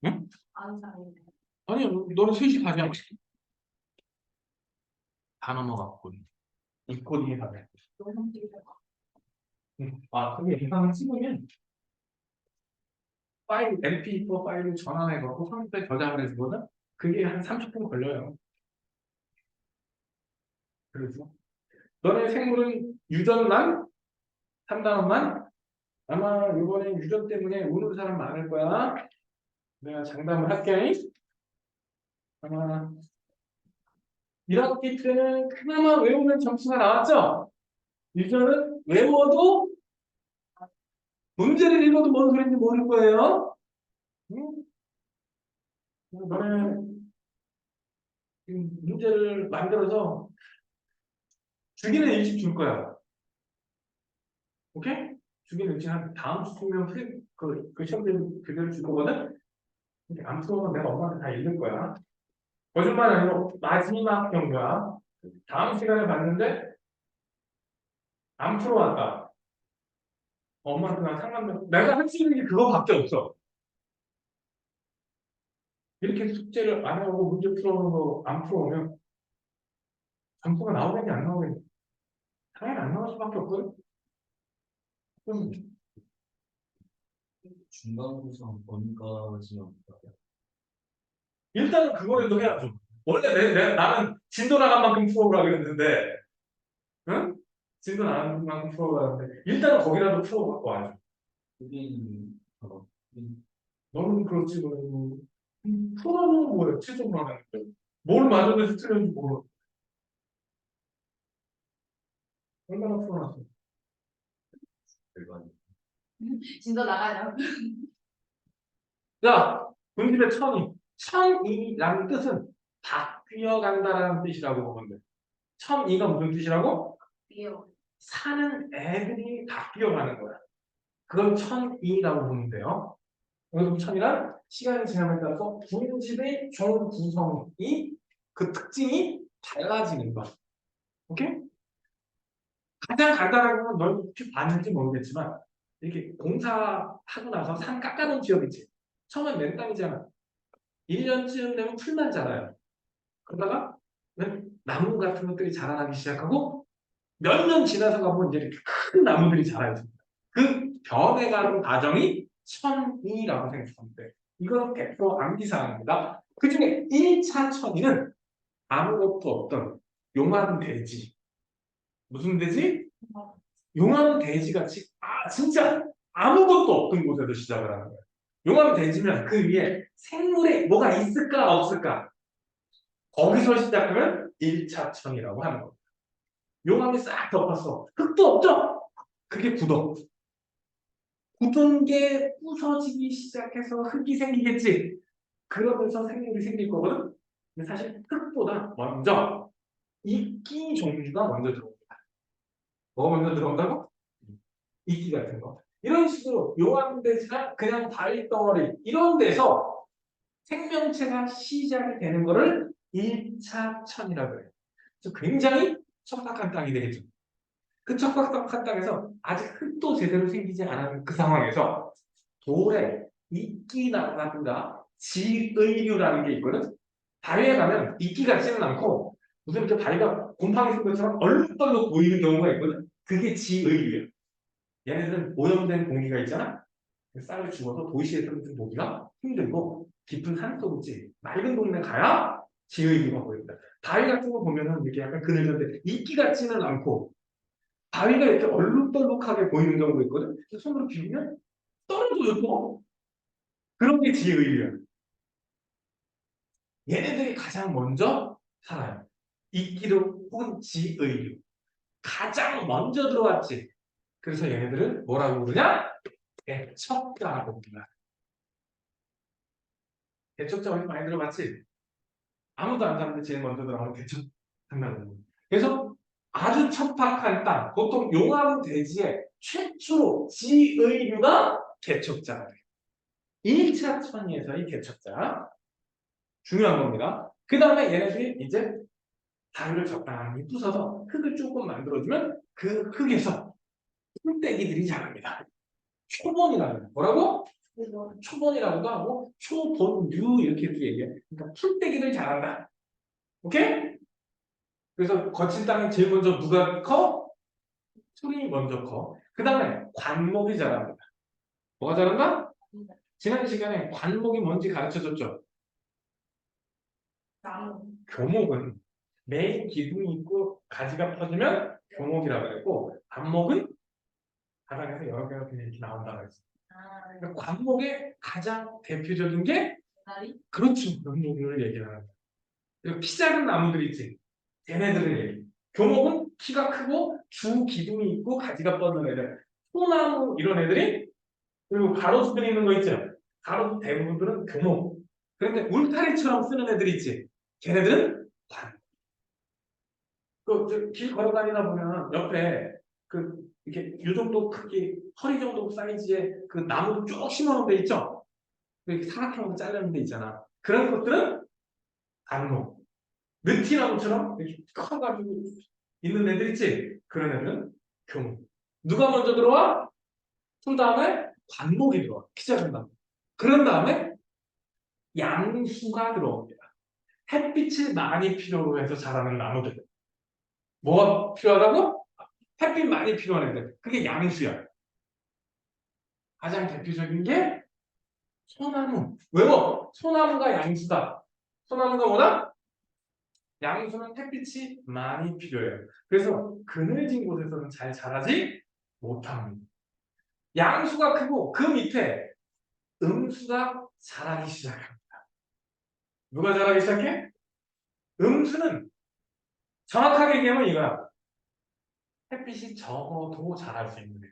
응? 아니, 너는 3시 가자. 다 넘어갔고. 이 코딩에 가자. 응. 아, 그게 이상을 찍으면 파일, MP4 파일을 전환해갖고 컴퓨터에 저장을 해주거든? 그게 한 30분 걸려요. 그래서 너네 생물은 유전만? 3단원만? 아마 이번에 유전 때문에 우는 사람 많을 거야. 내가 장담을 할게. 아마 1학기 때는 그나마 외우면 점수가 나왔죠? 유전은 외워도 문제를 읽어도 뭔 소리인지 모를 거예요. 응? 너네 지금 문제를 만들어서 주기는 일찍 줄 거야. 오케이? 주기는 일찍 한 다음 수면 그 시험 그대로 줄 거거든? 근데 안 풀어서 내가 엄마한테 다 읽을 거야. 거짓말 아니고 마지막 경우야. 다음 시간에 봤는데 안 풀어왔다. 엄마한테 난 상관없어. 내가 할 수 있는 게 그거밖에 없어. 이렇게 숙제를 안 하고 문제 풀어오는 거 안 풀어오면 점수가 나오겠니 안 나오겠니? 당연히 안 나올 수밖에 없거든. 그럼 중간고사 본과지만 일단은 그거라도 해야죠. 원래 나는 진도 나간 만큼 풀어오라 그랬는데, 응? 진도 나간 만큼 풀어오라 그랬는데, 일단은 거기라도 풀어갖고 와야죠. 푸딩 너는 그렇지, 뭐. 풀어놓은 뭐야, 최종만 하는데. 뭘 만들어서 틀렸는지 모르 얼마나 풀어놨어. 결과는 진도 나가냐고. 자, 군집의 천이. 천이라는 뜻은 바뀌어간다라는 뜻이라고 보면 돼. 천이가 무슨 뜻이라고? 비요. 사는 애들이 바뀌어가는 거야. 그걸 천이라고 보면 돼요. 여기서 천이란 시간이 지남에 따라서 군집의 종 구성이 그 특징이 달라지는 거야. 오케이? 가장 간단한 건 넌 혹시 봤는지 모르겠지만 이렇게 공사하고 나서 산 깎아놓은 지역 있지. 처음엔 맨 땅이잖아. 1년쯤 되면 풀만 자라요. 그러다가 나무 같은 것들이 자라나기 시작하고 몇 년 지나서 가보면 이제 이렇게 큰 나무들이 자라요. 그 변해가는 과정이 천이라고 생각하면 돼. 이거는 100% 암기사항입니다. 그 중에 1차 천이는 아무것도 없던 용한 돼지. 무슨 돼지? 용한 돼지같이 진짜 아무것도 없던 곳에서 시작을 하는 거예요. 용한 돼지면 그 위에 생물에 뭐가 있을까 없을까? 거기서 시작하면 1차 천이라고 하는 겁니다. 용암이 싹 덮었어. 흙도 없죠? 그게 굳어. 굳은 게 부서지기 시작해서 흙이 생기겠지. 그러면서 생물이 생길 거거든. 근데 사실 흙보다 먼저 이끼 종류가 먼저 들어옵니다. 뭐가 먼저 들어온다고? 이끼 같은 거. 이런 식으로 용암돼지나 그냥 바위 덩어리 이런 데서 생명체가 시작이 되는 거를 1차 천이라고 해요. 그래서 굉장히 척박한 땅이 되겠죠. 그 척박한 땅에서 아직 흙도 제대로 생기지 않은 그 상황에서 돌에 이끼 나간다 지의류라는 게 있거든. 바위에 가면 이끼 같지는 않고 무슨 이렇게 바위가 곰팡이 쓴 것처럼 얼룩덜룩 보이는 경우가 있거든. 그게 지의류야. 얘네들은 오염된 공기가 있잖아. 쌀을 죽어서 도시에서 좀 보기가 힘들고 깊은 산속 있지 맑은 동네 가야 지의류가 보입니다. 바위 같은 거 보면은 이렇게 약간 그늘졌는데 이끼 같지는 않고 바위가 이렇게 얼룩덜룩하게 보이는 경우가 있거든. 손으로 비비면 떨어져요. 그런 게 지의류야. 얘네들이 가장 먼저 살아요. 이끼류 혹은 지의류. 가장 먼저 들어왔지. 그래서 얘네들은 뭐라고 부르냐? 개척자라고 부른다. 개척자 어디서 많이 들어봤지? 아무도 안 사는데 제일 먼저 들어가는 개척한다고. 그래서 아주 척박한 땅, 보통 용암 대지의 최초로 지의류가 개척자가 돼요. 1차 천이에서의 개척자. 중요한 겁니다. 그 다음에 얘네들이 이제 바위를 적당히 부숴서 흙을 조금 만들어주면 그 흙에서 풀떼기들이 자랍니다. 초본이라는 뭐라고? 초본이라고도 하고 초본류 이렇게도 얘기해. 그러니까 풀떼기를 잘한다. 오케이? 그래서 거친 땅이 제일 먼저 누가 커? 풀이 먼저 커. 그 다음에 관목이 자랍니다. 뭐가 자란다? 지난 시간에 관목이 뭔지 가르쳐줬죠? 나무. 교목은 메인 기둥이 있고 가지가 퍼지면 교목이라고 했고 관목은 바닥에서 여러 개가 그냥 이렇게 나온다고 했어. 아, 그러니까 관목의 가장 대표적인 게 다리? 그렇죠. 교목을 얘기하는 거야. 그리고 키 작은 나무들 있지. 걔네들을 얘기해. 교목은 키가 크고 주 기둥이 있고 가지가 뻗는 애들. 소나무 이런 애들이 그리고 가로수들 있는 거 있죠. 가로수 대부분들은 교목. 그런데 울타리처럼 쓰는 애들 있지. 걔네들은 관. 길 걸어다니다 보면 옆에 이렇게 이 정도 크기, 허리 정도 사이즈의 그 나무도 쭉 심어놓은 데 있죠? 이렇게 사각형으로 잘라놓은 데 있잖아. 그런 것들은 단목. 느티나무처럼 이렇게 커가지고 있는 애들 있지? 그런 애들은 교목. 누가 먼저 들어와? 그 다음에 관목이 들어와. 키 작은 나무. 그런 다음에 양수가 들어옵니다. 햇빛을 많이 필요로 해서 자라는 나무들. 뭐가 필요하다고? 햇빛 많이 필요한 애들. 그게 양수야. 가장 대표적인 게 소나무. 왜요? 소나무가 양수다. 소나무가 뭐다? 양수는 햇빛이 많이 필요해요. 그래서 그늘진 곳에서는 잘 자라지 못합니다. 양수가 크고 그 밑에 음수가 자라기 시작합니다. 누가 자라기 시작해? 음수는 정확하게 얘기하면 이거야. 햇빛이 적어도 자랄 수 있는 데.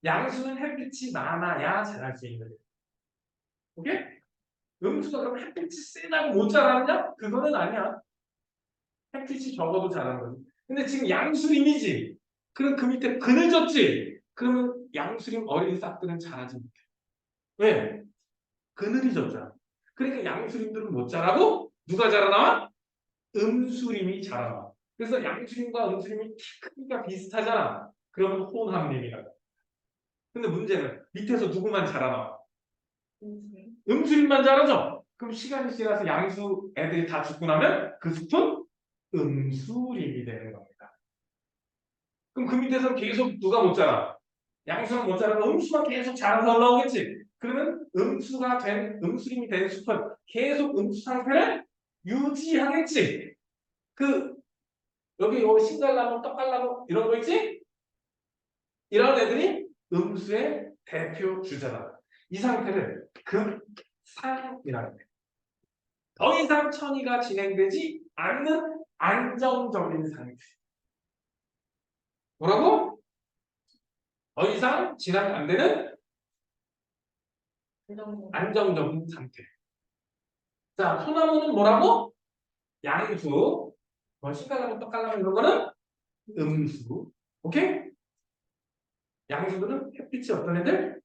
양수는 햇빛이 많아야 자랄 수 있는 데. 오케이? 음수가 그럼 햇빛이 세다고 못 자라느냐? 그거는 아니야. 햇빛이 적어도 자라는 거지. 근데 지금 양수림이지. 그럼 그 밑에 그늘졌지. 그러면 양수림 어린 싹들은 자라지 못해. 왜? 그늘이 졌잖아. 그러니까 양수림들은 못 자라고 누가 자라나와? 음수림이 자라나와. 그래서 양수림과 음수림이 키 크기가 비슷하잖아. 그러면 혼합림이라고. 근데 문제는 밑에서 누구만 자라나와? 음수림만 자라죠? 그럼 시간이 지나서 양수 애들이 다 죽고 나면 그 숲은 음수림이 되는 겁니다. 그럼 그 밑에서 계속 누가 못 자라? 양수는 못 자라고 음수만 계속 자라서 올라오겠지. 그러면 음수림이 된 숲은 계속 음수 상태를 유지하겠지. 그 여기 신갈나무, 떡갈나무 이런 거 있지? 이런 애들이 음수의 대표 주자다. 이 상태를 급상이라고 해. 더 이상 천이가 진행되지 않는 안정적인 상태. 뭐라고? 더 이상 진행 안 되는 안정적인 상태. 자, 소나무는 뭐라고? 양수. 뭐 신갈나무, 떡갈나무 이런 거는 음수. 오케이? 양수들은 햇빛이 어떤 애들?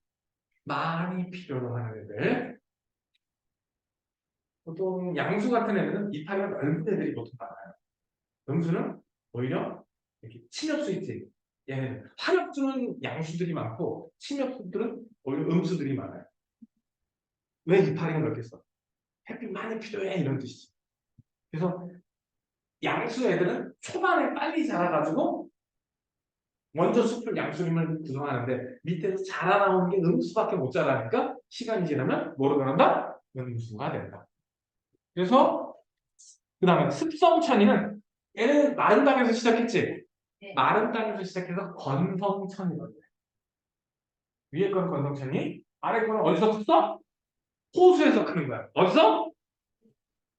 많이 필요로 하는 애들. 보통 양수 같은 애들은 이파리가 넓은 애들이 보통 많아요. 음수는 오히려 이렇게 침엽수 있지. 얘는 화렵주는 양수들이 많고 침엽수들은 오히려 음수들이 많아요. 왜 이파리가 넓겠어? 햇빛 많이 필요해 이런 뜻이지. 그래서 양수 애들은 초반에 빨리 자라가지고 먼저 숲을 양수림을 구성하는데 밑에서 자라나오는 게 음수밖에 못 자라니까 시간이 지나면 뭐로 변한다? 음수가 된다. 그래서 그 다음에 습성천이는 얘는 마른 땅에서 시작했지. 네. 마른 땅에서 시작해서 건성천이거든. 위에 건 건성천이 아래 거는 어디서 컸어? 호수에서 크는 거야. 어디서?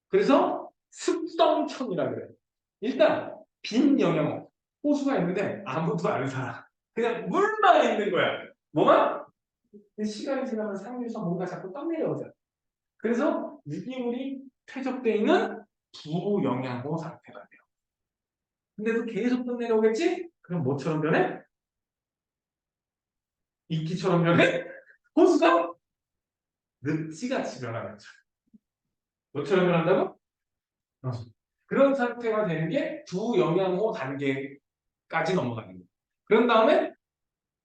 그래서 습성천이라 그래. 일단 빈 영역 호수가 있는데 아무도 안 살아. 그냥 물만 있는 거야. 뭐만? 시간이 지나면 상류에서 뭔가 자꾸 떠내려오잖아. 그래서 유기물이 퇴적되어 있는 부영양호 상태가 돼요. 근데도 계속 떠내려오겠지? 그럼 뭐처럼 변해? 이끼처럼 변해? 호수가 늪지같이 변하는 거죠. 뭐처럼 변한다고? 어. 그런 상태가 되는 게 부영양호 단계까지 넘어가는 거예요. 그런 다음에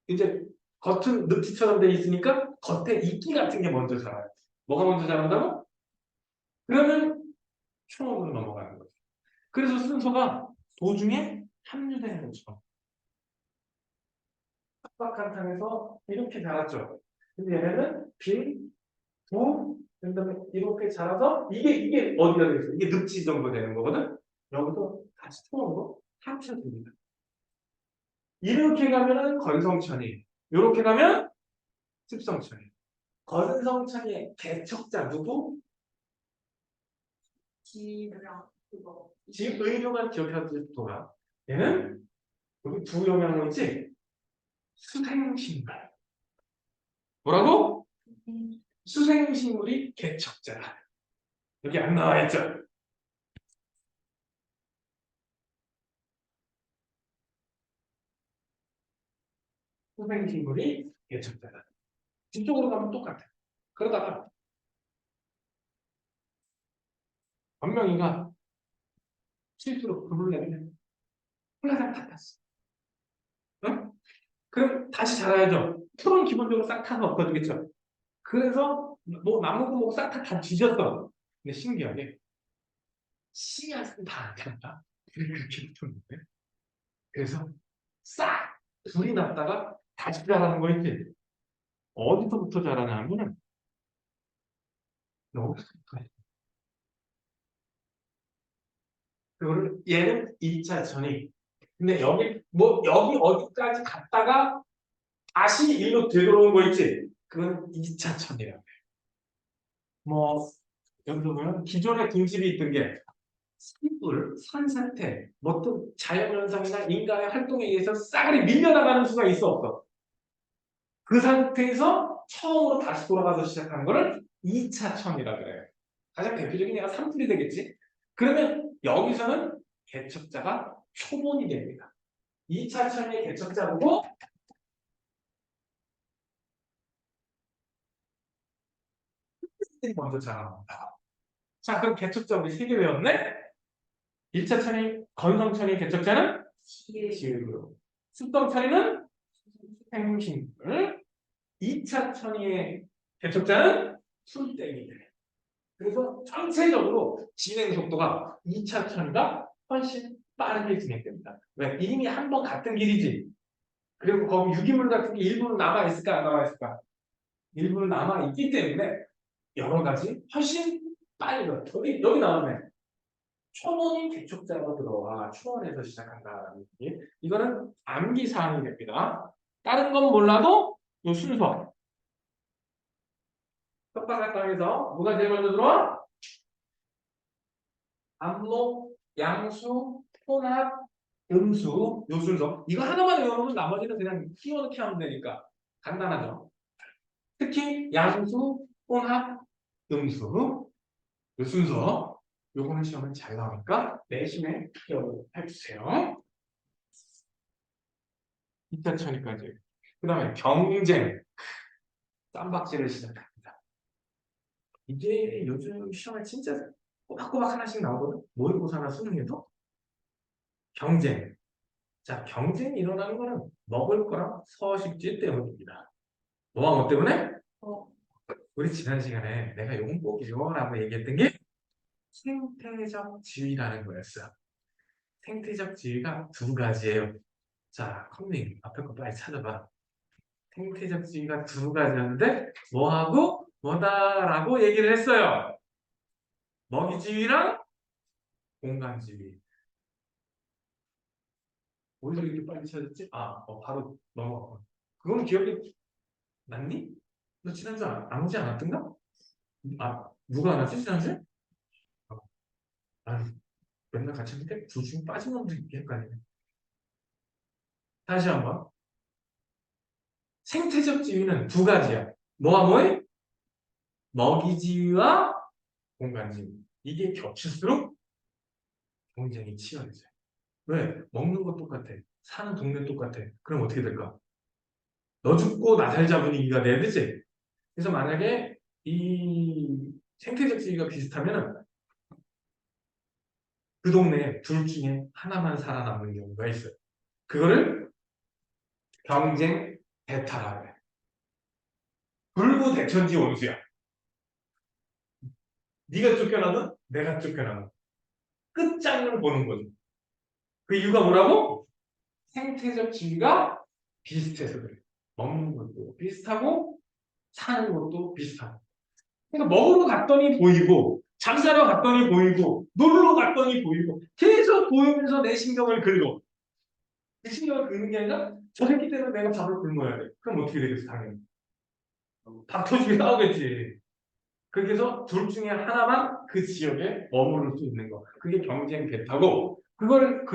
이제 겉은 늪지처럼 돼 있으니까 겉에 이끼 같은 게 먼저 자라요. 뭐가 먼저 자란다고? 그러면 초원으로 넘어가는 거죠. 그래서 순서가 도중에 합류되는 거죠. 빡빡한 땅에서 이렇게 자랐죠. 근데 얘네는 빈, 부, 그다음에 이렇게 자라서 이게 어디가 되겠어요? 이게 늪지 정도 되는 거거든. 여기서 다시 초원으로 합쳐집니다. 이렇게 가면은 건성천이, 이렇게 가면 습성천이. 건성천의 개척자 누구? 지랑 그거. 지금 의료만 기억해도 좋아. 얘는 여기 두 영향로 있지? 수생식물. 뭐라고? 수생식물이 개척자다. 여기 안 나와 있죠? 수생식물이 개척자다. 뒤쪽으로 가면 똑같아. 그러다가 변명이가 실수로 불을 내면 홀라당 탔어. 응? 그럼 다시 자라야죠. 풀은 기본적으로 싹 타서 엎어지겠죠. 그래서 뭐 나무고 뭐 싹 다 뒤졌어. 근데 신기하게 씨앗은 다 안 탄다. 그렇게 붙었는데. 그래서 싹 불이 났다가 다시 자라는 거 있지. 어디서부터 자라냐면 여기서부터 해. 그거를 얘는 2차 전이. 근데 여기 뭐 여기 어디까지 갔다가 다시 일로 되돌아온 거 있지. 그건 2차 천이라고 해. 뭐 여기서 보면 기존에 군집이 있던 게 산불, 산사태, 뭐 어떤 자연현상이나 인간의 활동에 의해서 싸그리 밀려나가는 수가 있어 없어. 그 상태에서 처음으로 다시 돌아가서 시작하는 거를 2차 천이라 그래요. 가장 대표적인 얘가 산불이 되겠지. 그러면 여기서는 개척자가 초본이 됩니다. 2차 천의 개척자 보고 먼저 자랍니다. 자, 그럼 개척자 우리 3개 외웠네? 1차 천의 건성천의 개척자는 지으로, 습성천의는 생식물, 2차 천의의 개척자는 술땡이들. 그래서 전체적으로 진행 속도가 2차 천이가 훨씬 빠르게 진행됩니다. 왜? 이미 한 번 같은 길이지. 그리고 거기 유기물 같은 게 일부는 남아있을까 안 남아있을까? 일부는 남아있기 때문에 여러 가지 훨씬 빨리 가. 여기 나오네. 초본인 개척자가 들어와 초원에서 시작한다라는 얘기. 이거는 암기 사항이 됩니다. 다른 건 몰라도 이 순서. 뼈바닥 땅에서 누가 제일 먼저 들어와? 암목, 양수, 혼합, 음수, 요 순서. 이거 하나만 외우면 나머지는 그냥 끼워넣기 하면 되니까 간단하죠. 특히 양수, 혼합, 음수, 요 순서. 요거는 시험에 잘 나오니까 내신에 기억을 해주세요. 2차 천이까지. 그 다음에 경쟁. 쌈박질을 시작합니다. 이게 요즘 시험에 진짜 꼬박꼬박 하나씩 나오거든. 모의고사나 수능에도. 경쟁. 자, 경쟁이 일어나는 거는 먹을 거랑 서식지 때문입니다. 뭐와 뭐 때문에? 우리 지난 시간에 내가 요건 꼭 읽어라고 얘기했던 게 생태적 지위라는 거였어. 생태적 지위가 두 가지예요. 자, 컴링 앞에 거 빨리 찾아봐. 생태적 지위가 두 가지였는데 뭐하고 뭐다라고 얘기를 했어요. 먹이 지위랑 공간 지위. 어디서 이렇게 빨리 찾았지? 바로 넘어가. 그건 기억이 났니? 너 지난주 안 오지 않았던가? 누가 안 왔지 지난주에? 어, 아니, 맨날 같이 했는데 둘 중에 빠진 놈도 있게 헷갈리네. 다시 한번. 생태적 지위는 두 가지야. 뭐와 뭐해? 먹이 지위와 공간 지위. 이게 겹칠수록 경쟁이 치열해져요. 왜? 먹는 거 똑같아. 사는 동네 똑같아. 그럼 어떻게 될까? 너 죽고 나 살자 분위기가 돼야 되지? 그래서 만약에 이 생태적 지위가 비슷하면 그 동네에 둘 중에 하나만 살아남는 경우가 있어요. 그거를 경쟁 배타라고 해. 놀부 대천지 원수야. 네가 쫓겨나든 내가 쫓겨나든 끝장을 보는 거죠. 그 이유가 뭐라고? 생태적 지위가 비슷해서 그래. 먹는 것도 비슷하고 사는 것도 비슷하고. 그러니까 먹으러 갔더니 보이고 잠자러 갔더니 보이고 놀러 갔더니 보이고 계속 보이면서 내 신경을 긁어. 내 신경을 긁는 게 아니라 저 새끼 때문에 내가 밥을 굶어야 돼. 그럼 어떻게 되겠어 당연히. 밥 터지게 싸우겠지. 그렇게 해서 둘 중에 하나만 그 지역에 머무를 수 있는 거. 그게 경쟁 배타고 그걸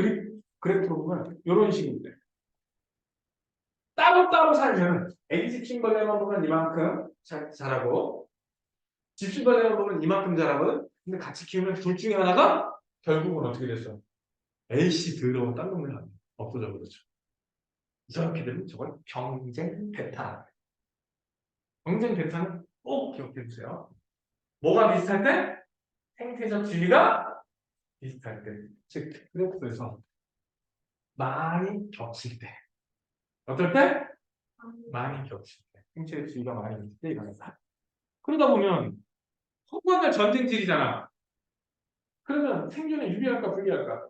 그래프로 보면 이런 식으로 돼. 따로따로 살면 애기 집신벌레만 보면 이만큼 자라고 집신벌레만 보면 이만큼 자라거든. 근데 같이 키우면 둘 중에 하나가 결국은 어떻게 됐어? 에이씨 더러운 딴 놈을 하네. 없어져 버렸죠. 이렇게 되면 저걸 경쟁 배타. 경쟁 배타는 꼭 기억해 주세요. 뭐가 비슷할 때? 생태적 지위가 비슷할 때. 즉, 그래프에서 많이 겹칠 때. 어떨 때? 많이 겹칠 때. 생태적 지위가 많이 겹칠 때 일어난다. 그러다 보면 허구한 전쟁질이잖아. 그러면 생존에 유리할까 불리할까?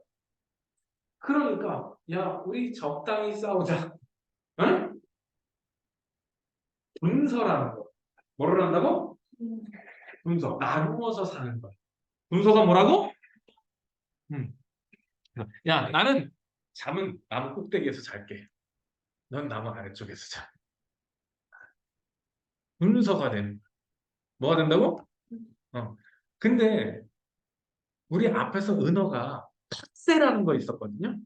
그러니까 야 우리 적당히 싸우자. 응? 분서라는 거. 뭐를 한다고? 분서. 나누어서 사는 거야. 분서가 뭐라고? 야 나는 잠은 나무 꼭대기에서 잘게. 넌 나무 아래쪽에서 자. 분서가 되는 거야. 뭐가 된다고? 어. 근데 우리 앞에서 은어가 텃세라는 거 있었거든요.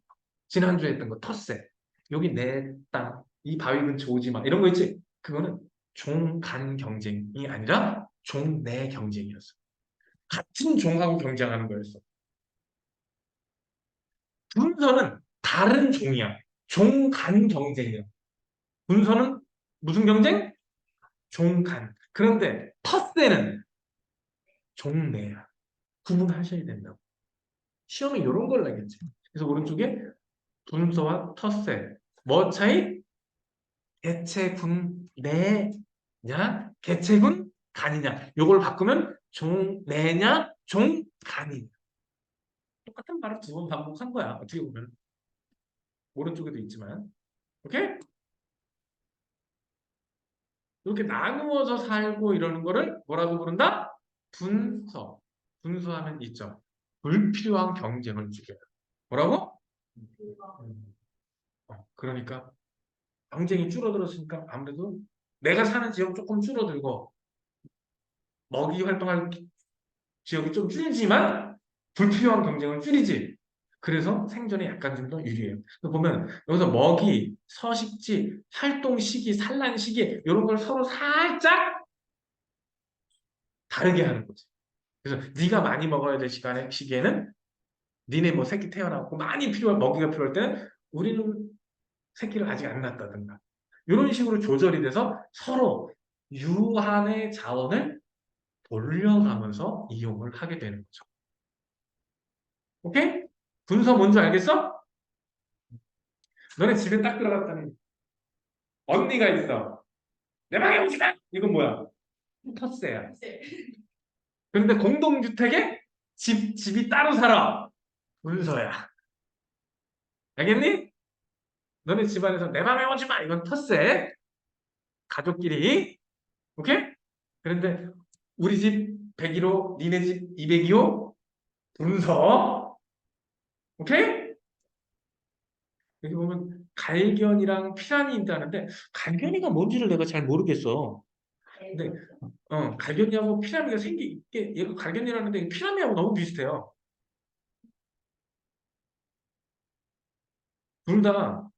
지난주에 했던 거 텃세. 여기 내 땅, 이 바위 근처 오지 마. 이런 거 있지? 그거는 종간 경쟁이 아니라 종내 경쟁이었어. 같은 종하고 경쟁하는 거였어. 분서는 다른 종이야. 종간 경쟁이야. 분서는 무슨 경쟁? 종간. 그런데 텃세는 종내야. 구분하셔야 된다고. 시험에 이런 걸 내겠지. 그래서 오른쪽에 분서와 텃세. 뭐 차이? 개체군 내냐? 개체군 간이냐? 요걸 바꾸면 종내냐? 종간이냐? 똑같은 말을 두 번 반복한 거야. 어떻게 보면. 오른쪽에도 있지만. 오케이? 이렇게 나누어서 살고 이러는 거를 뭐라고 부른다? 분서. 분서하면 있죠. 불필요한 경쟁을 죽여요. 뭐라고? 그러니까 경쟁이 줄어들었으니까 아무래도 내가 사는 지역 조금 줄어들고 먹이 활동할 지역이 좀 줄지만 불필요한 경쟁을 줄이지. 그래서 생존에 약간 좀 더 유리해요. 보면 여기서 먹이, 서식지, 활동 시기, 산란 시기 이런 걸 서로 살짝 다르게 하는 거지. 그래서 네가 많이 먹어야 될 시기에는 니네 뭐 새끼 태어나고 많이 필요한 먹이가 필요할 때는 우리는 새끼를 아직 안 낳았다든가 이런 식으로 조절이 돼서 서로 유한의 자원을 돌려가면서 이용을 하게 되는 거죠. 오케이? 분서 뭔지 알겠어? 너네 집에 딱 들어갔더니 언니가 있어. 내 방에 오지 마! 이건 뭐야? 텃세야. 그런데 공동주택에 집이 따로 살아. 분서야. 알겠니? 너네 집안에서 내 방에 오지 마! 이건 텃세. 가족끼리. 오케이? 그런데 우리 집 101호, 니네 집 202호, 분서. 오케이? 여기 보면 갈견이랑 피란이 있다는데 갈견이가 뭔지를 내가 잘 모르겠어. 근데 갈견이하고 피라미가 생기게 얘가 갈견이라는데 피라미하고 너무 비슷해요. 둘 다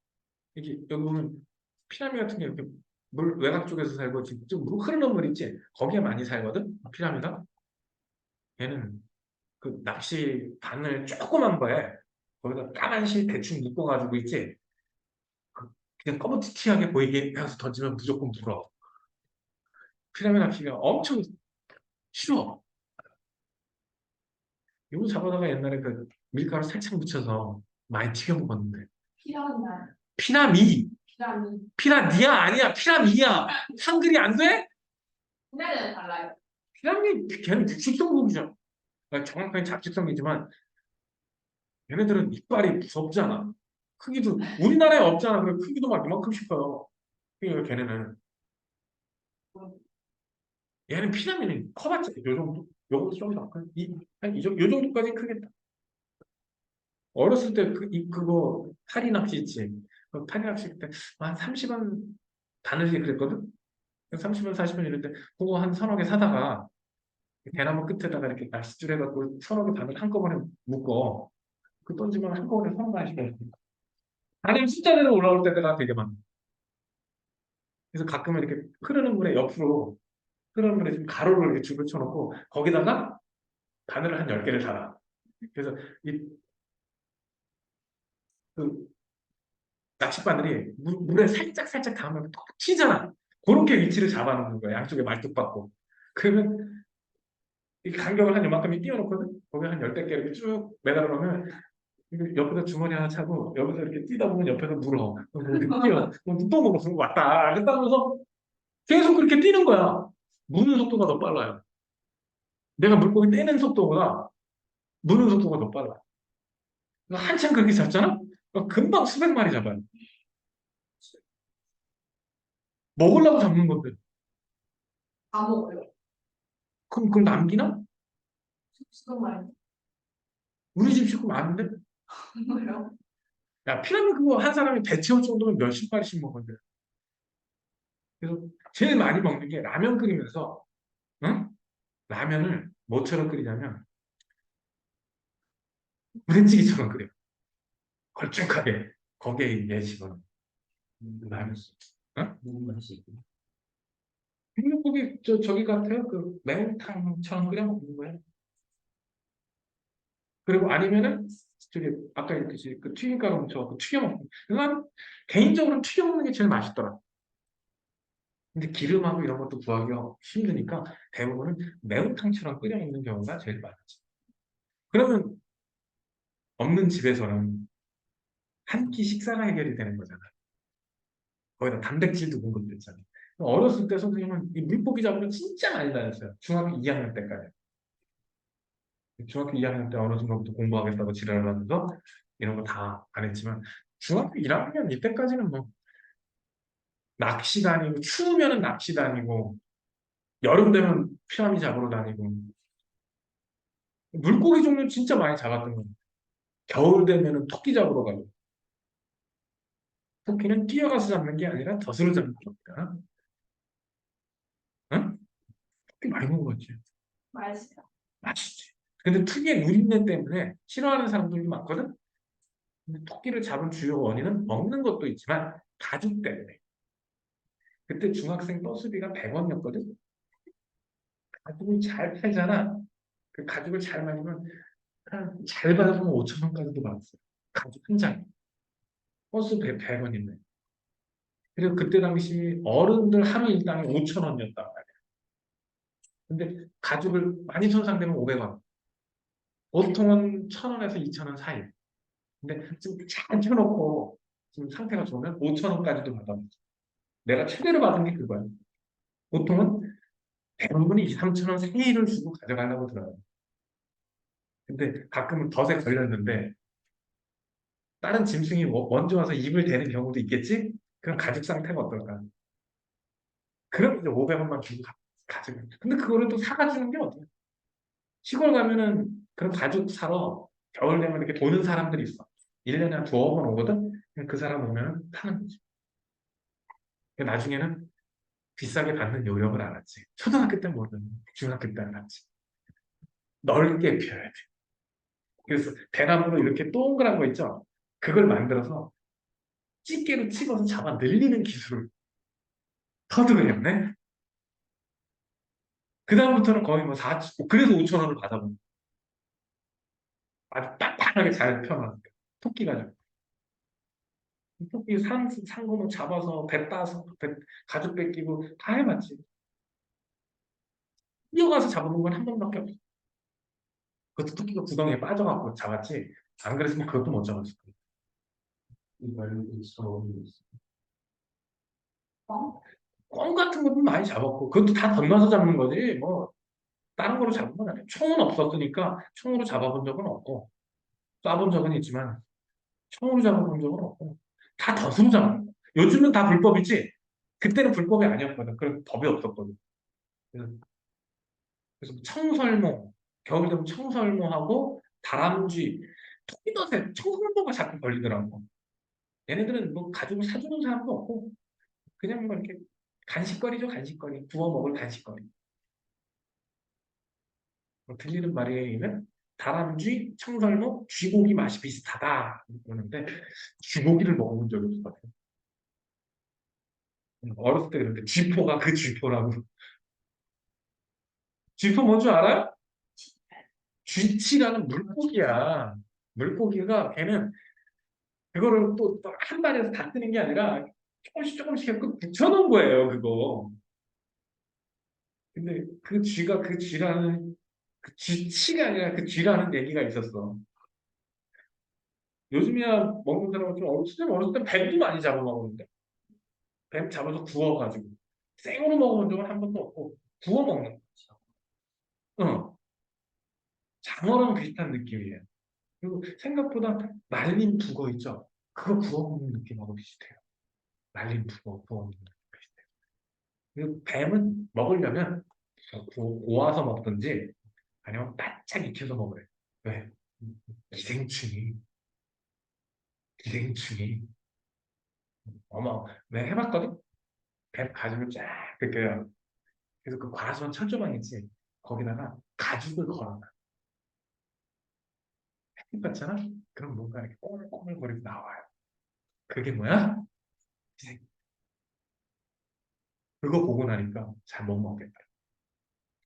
여기 보면 피라미 같은 게 이렇게 물 외곽 쪽에서 살고 좀 흐르는 물 있지? 거기에 많이 살거든. 피라미가 얘는 그 낚시 바늘 조그만 거에 거기다 까만 실 대충 묶어가지고 있지. 그냥 검은티티하게 보이게 해서 던지면 무조건 물어. 피라미 낚시가 엄청 쉬워. 이거 잡아다가 옛날에 그 밀가루 살짝 묻혀서 많이 튀겨 먹었는데. 피라미나 피라미. 피라미 피라니아 아니야. 피라미야. 한글이 안 돼? 분야는 달라요. 피라미 걔는 육식성공이잖아. 그러니까 정확하게 잡식성이지만 얘네들은 이빨이 무섭잖아. 크기도 우리나라에 없잖아. 그래 크기도 막 이만큼씩 커요. 그러니까 걔네는 얘는 피라미는 커봤자 요 정도? 요것도 좀 더 커요. 요 정도까지 크겠다. 어렸을 때 그거 파리 낚시 있지. 그 파리 낚시 때한 30원 바늘이 그랬거든? 30원, 40원 이럴 때 그거 한 서너 개 사다가 대나무 끝에다가 이렇게 낚싯줄 해갖고 서너 개 바늘 한꺼번에 묶어. 그 던지면 한꺼번에 서너 마리씩 먹어. 아니면 숫자대로 올라올 때가 되게 많아. 그래서 가끔은 이렇게 흐르는 물에 옆으로 흐르는 물에 좀 가로로 이렇게 줄을 쳐놓고 거기다가 바늘을 한 10개를 달아. 그래서 그 낚싯바늘이 물에 살짝 살짝 닿으면 톡 튀잖아. 그렇게 위치를 잡아놓는 거야. 양쪽에 말뚝 받고. 그러면 이 간격을 한 요만큼이 띄워놓거든. 거기 한 열댓 개 이렇게 쭉 매달아 놓으면 옆에서 주머니 하나 차고 여기서 이렇게 뛰다 보면 옆에서 물어. 그럼 이렇게 뛰어. 그럼 또 물어. 그럼 왔다. 그러면서 계속 그렇게 뛰는 거야. 무는 속도가 더 빨라요. 내가 물고기 떼는 속도보다 무는 속도가 더 빨라. 한참 그렇게 잡잖아? 금방 수백 마리 잡아요. 먹으려고 잡는 건데. 다 먹어요. 그럼 그걸 남기나? 수박 많이 우리 집 식구 많은데? 먹어요. 야, 피라미 그거 한 사람이 배 채울 정도면 몇십 마리씩 먹어야 돼. 그래서 제일 많이 먹는 게 라면 끓이면서, 응? 라면을 뭐처럼 끓이냐면, 부대찌개처럼 끓여. 걸쭉하게. 거기에 예식은. 라면. 응? 무슨 맛이 있고. 거기, 저기 같아요. 그 매운탕처럼 끓여 먹는 거예요. 그리고 아니면은, 저기, 아까 얘기했듯이 그 튀김가루 묻혀갖고 튀겨 먹고. 난 개인적으로 튀겨 먹는 게 제일 맛있더라. 근데 기름하고 이런 것도 구하기가 힘드니까 대부분은 매운탕처럼 끓여 먹는 경우가 제일 많았지. 그러면 없는 집에서는 한 끼 식사가 해결이 되는 거잖아. 거기다 단백질도 공급됐잖아. 어렸을 때 선생님은 이 물고기 잡으러 진짜 많이 다녔어요. 중학교 2학년 때까지. 중학교 2학년 때 어느 순간부터 공부하겠다고 지랄을 하면서 이런 거 다 안 했지만 중학교 1학년 이때까지는 뭐 낚시 다니고 추우면은 낚시 다니고 여름 되면 피라미 잡으러 다니고 물고기 종류 진짜 많이 잡았던 거예요. 겨울 되면은 토끼 잡으러 가고 토끼는 뛰어가서 잡는 게 아니라 덫으로 잡는 거니까. 응? 토끼 많이 먹어봤지. 맛있어. 맛있지. 근데 특유의 누린내 때문에 싫어하는 사람들도 많거든. 근데 토끼를 잡은 주요 원인은 먹는 것도 있지만 가죽 때문에. 그때 중학생 버스비가 100원이었거든. 가죽을 잘 팔잖아. 그 가죽을 잘 말리면 잘 받아보면 5천 원까지도 받았어요. 가죽 한 장. 버스 100원인데. 그리고 그때 당시 어른들 하루 일당이 5천 원이었단 말이야. 근데 가죽을 많이 손상되면 500원. 보통은 1,000원에서 2,000원 사이. 근데 지금 잘 펴놓고 지금 상태가 좋으면 5,000원까지도 받아보죠. 내가 최대로 받은 게 그거야. 보통은 대부분이 2, 3,000원 사이를 주고 가져가려고 들어요. 근데 가끔은 덫에 걸렸는데 다른 짐승이 먼저 와서 입을 대는 경우도 있겠지? 그럼 가죽 상태가 어떨까? 그럼 이제 500원만 주고 가지고. 근데 그거를 또 사가주는 게 어디야? 시골 가면은 그런 가죽 사러 겨울 되면 이렇게 도는 사람들이 있어. 1년에 한 두어 번 오거든? 그 사람 오면 파는 거지. 나중에는 비싸게 받는 요령을 알았지. 초등학교 때 모르는 중학교 때 알았지. 넓게 펴야 돼. 그래서 대나무로 이렇게 동그란 거 있죠? 그걸 만들어서 집게로 찍어서 잡아 늘리는 기술을 터득했네. 그 다음부터는 거의 뭐 그래서 5천 원을 받아본 아주 딱딱하게 잘 펴놨어요. 토끼 가죽. 토끼 산거 뭐 잡아서 배 따서 가죽 벗기고 다 해봤지. 뛰어가서 잡아본 건 한 번밖에 없어. 그것도 토끼가 구덩이에 빠져갖고 잡았지. 안 그랬으면 그것도 못 잡았을 거야. 이 말로 처음 어? 껌 같은 것도 많이 잡았고 그것도 다 던져서 잡는 거지 뭐 다른 거로 잡은 건 아니에요. 총은 없었으니까 총으로 잡아본 적은 없고 쏴본 적은 있지만 총으로 잡아본 적은 없고 다 덫으로 잡는 거야. 요즘은 다 불법이지 그때는 불법이 아니었거든. 그런 법이 없었거든. 그래서, 그래서 청설모 겨울 되면 청설모하고 다람쥐 토끼덫에 청설모가 자꾸 걸리더라고. 얘네들은 뭐 가지고 사주는 사람도 없고 그냥 뭐 이렇게 간식거리죠 간식거리 구워 먹을 간식거리. 뭐 들리는 말에 의하면 다람쥐, 청설모, 쥐고기 맛이 비슷하다 그러는데 쥐고기를 먹어본 적이 없을 것 같아요. 어렸을 때 그랬는데 쥐포가 그 쥐포라고. 쥐포 뭔 줄 알아요? 쥐치라는 물고기야. 물고기가 걔는 그거를 또 한 마리에서 다 뜨는 게 아니라 조금씩 조금씩 해서 붙여놓은 거예요, 그거. 근데 그 쥐가 그 쥐라는 그 쥐치가 아니라 그 쥐라는 얘기가 있었어. 요즘이야 먹는 사람은 좀 어렸을 때 뱀도 많이 잡아먹었는데 뱀 잡아서 구워가지고 생으로 먹어본 적은 한 번도 없고 구워 먹는 거. 장어랑 비슷한 느낌이에요. 그리고 생각보다 말린 북어 있죠? 그거 구워 먹는 느낌하고 비슷해요. 말린 북어 구워 먹는 느낌 비슷해요. 그리고 뱀은 먹으려면 고아서 먹든지 아니면 바짝 익혀서 먹으래. 왜? 기생충이 기생충이 어머 내가 해봤거든? 뱀 가죽을 쫙 벗겨요. 그래서 그 과수원 철조망 있지? 거기다가 가죽을 걸어놔. 햇빛 받잖아? 그럼 뭔가 이렇게 꼬물꼬물거리고 나와요. 그게 뭐야? 기생. 그거 보고 나니까 잘 못 먹겠다.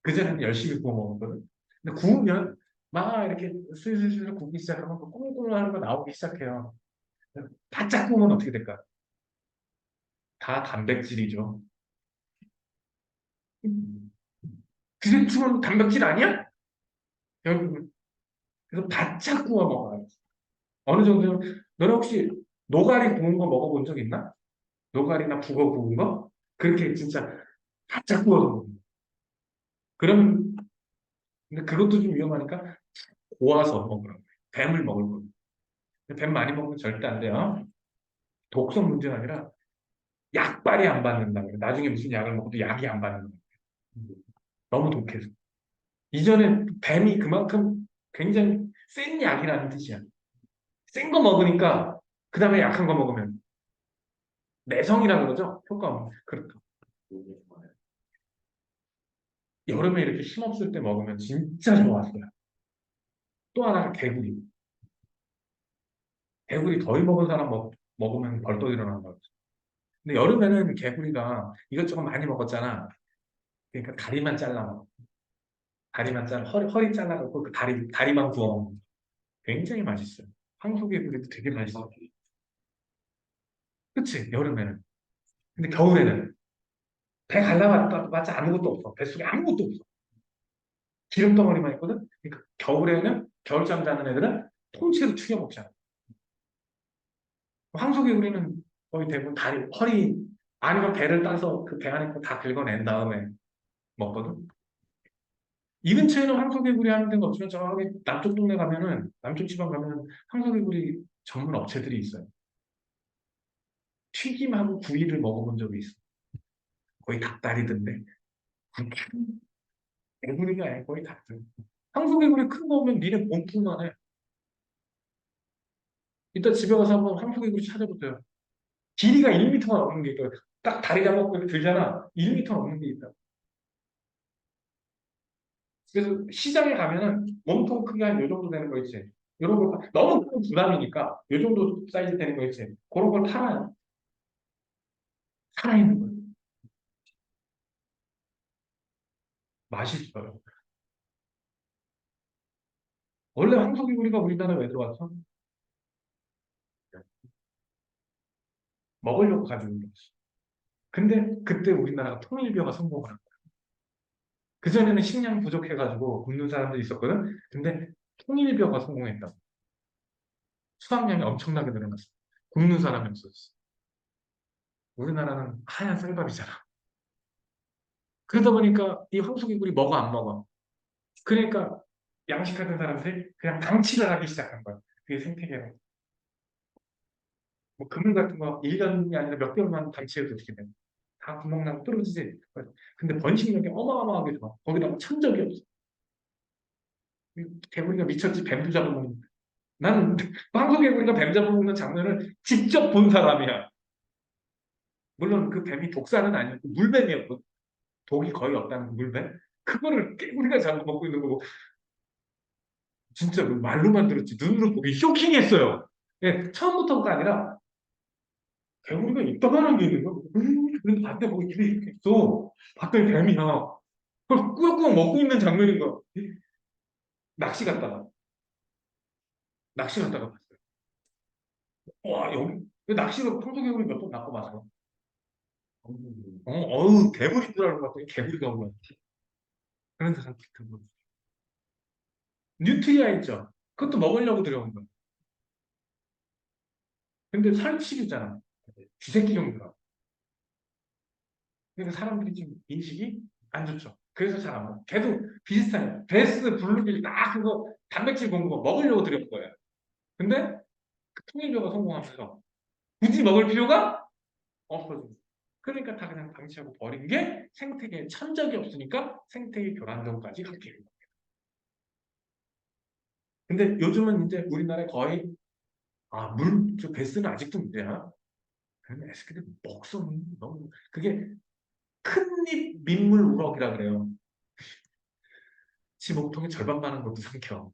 그전에는 열심히 구워 먹었거든. 근데 구우면 막 이렇게 슬슬슬 굽기 시작하면 그 꼬물꼬물하는 거 나오기 시작해요. 바짝 구우면 어떻게 될까? 다 단백질이죠. 기생충은 단백질 아니야? 여러분, 그래서 바짝 구워 먹어요. 어느 정도, 너는 혹시 노가리 구운 거 먹어본 적 있나? 노가리나 북어 구운 거? 그렇게 진짜 바짝 구워서 먹는 거. 그럼, 근데 그것도 좀 위험하니까 고아서 먹으라고. 뱀을 먹을 거예요. 뱀 많이 먹으면 절대 안 돼요. 독성 문제가 아니라 약발이 안 받는다. 나중에 무슨 약을 먹어도 약이 안 받는다. 너무 독해서. 이전에 뱀이 그만큼 굉장히 센 약이라는 뜻이야. 센 거 먹으니까 그 다음에 약한 거 먹으면 내성이라 그러죠. 효과 없는. 그렇다. 여름에 이렇게 힘없을 때 먹으면 진짜 좋았어요. 또 하나가 개구리. 개구리 더위 먹은 사람 먹으면 벌떡 일어난다고. 근데 여름에는 개구리가 이것저것 많이 먹었잖아. 그러니까 다리만 잘라 먹어. 다리만 잘라, 허리 잘라갖고 그 다리만 구워 먹어. 굉장히 맛있어요. 황소개구리도 되게 맛있어. 그치? 여름에는. 근데 겨울에는 배 갈라봤자 아무것도 없어. 뱃속에 아무것도 없어. 기름 덩어리만 있거든? 그러니까 겨울에는 겨울잠 자는 애들은 통째로 튀겨 먹잖아. 황소개구리는 거의 대부분 허리, 아니면 배를 따서 그 배 안에 거 다 긁어낸 다음에 먹거든? 이 근처에는 황소개구리 하는 데가 없지만 저기 남쪽 동네 가면은, 남쪽 지방 가면은 황소개구리 전문 업체들이 있어요. 튀김하고 구이를 먹어본 적이 있어. 거의 닭다리던데. 개구리가 아니고 거의 닭들. 황소개구리 큰 거 오면 니네 몸풀만 해. 이따 집에 가서 한번 황소개구리 찾아보세요. 길이가 1m가 넘는 게 있어요. 딱 다리 잡고 이렇게 들잖아. 1m 넘는 게 있다. 그래서 시장에 가면은 몸통 크기 한 요 정도 되는 거 있지. 이런 걸 너무 큰 부담이니까 요 정도 사이즈 되는 거 있지. 그런 걸 팔아요. 살아있는 거예요. 맛있어요. 원래 황소개구리가 우리나라에 왜 들어왔어? 먹으려고 가지고 온 거지. 근데 그때 우리나라가 통일교가 성공을 한 거야. 그전에는 식량이 부족해가지고 굶는 사람들이 있었거든. 근데 통일교가 성공했다. 수확량이 엄청나게 늘어났어. 굶는 사람이 없어졌어. 우리나라는 하얀 쌀밥이잖아. 그러다 보니까 이 황소개구리 먹어 안 먹어. 그러니까 양식하던 사람들이 그냥 방치를 하기 시작한 거야. 그게 생태계로. 뭐 그물 같은 거 1년이 아니라 몇 개월만 방치해도 어떻게 돼? 다 구멍나고 떨어지지. 근데 번식력이 어마어마하게 좋아. 거기다가 천적이 없어. 개구리가 미쳤지 뱀도 잡아먹는. 나는 황소개구리가 뱀 잡아먹는 장면을 직접 본 사람이야. 물론 그 뱀이 독사는 아니었고 물뱀이었고 독이 거의 없다는 그 물뱀. 그거를 개구리가 잡아먹고 있는 거고 진짜 말로만 들었지 눈으로 보기 쇼킹했어요. 예, 처음부터가 아니라 개구리가 이따만한 게 있는 거. 근데 봤더니 거기 입에 이렇게 있어. 봤더니 뱀이야. 그걸 꾸역꾸역 먹고 있는 장면인 거야. 낚시 갔다가 봤어요. 와 여기 낚시로 황소개구리 몇 번 낚고 봤어. 어우 괴물인 줄 알고 봤더니 개구리가 올라. 그런 사람 그 뉴트리아 있죠. 그것도 먹으려고 들여온 거야. 근데 살치기잖아. 쥐새끼 정도가. 그래서 사람들이 지금 인식이 안 좋죠. 그래서 잘 안 먹어. 걔도 비슷해요. 베스 블루길 딱 그거 단백질 공부 먹으려고 들여온 거예요. 근데 그 통일교가 성공하면서 굳이 먹을 필요가 없어져. 그러니까 다 그냥 방치하고 버린 게 생태계에 천적이 없으니까 생태계 교란종까지 갖게 된 거예요. 근데 요즘은 이제 우리나라에 거의 저 베스는 아직도 문제야. 그런데 SK들 먹성이 너무 그게 큰입 민물 우럭이라 그래요. 지 몸통의 절반 많은 것도 삼켜.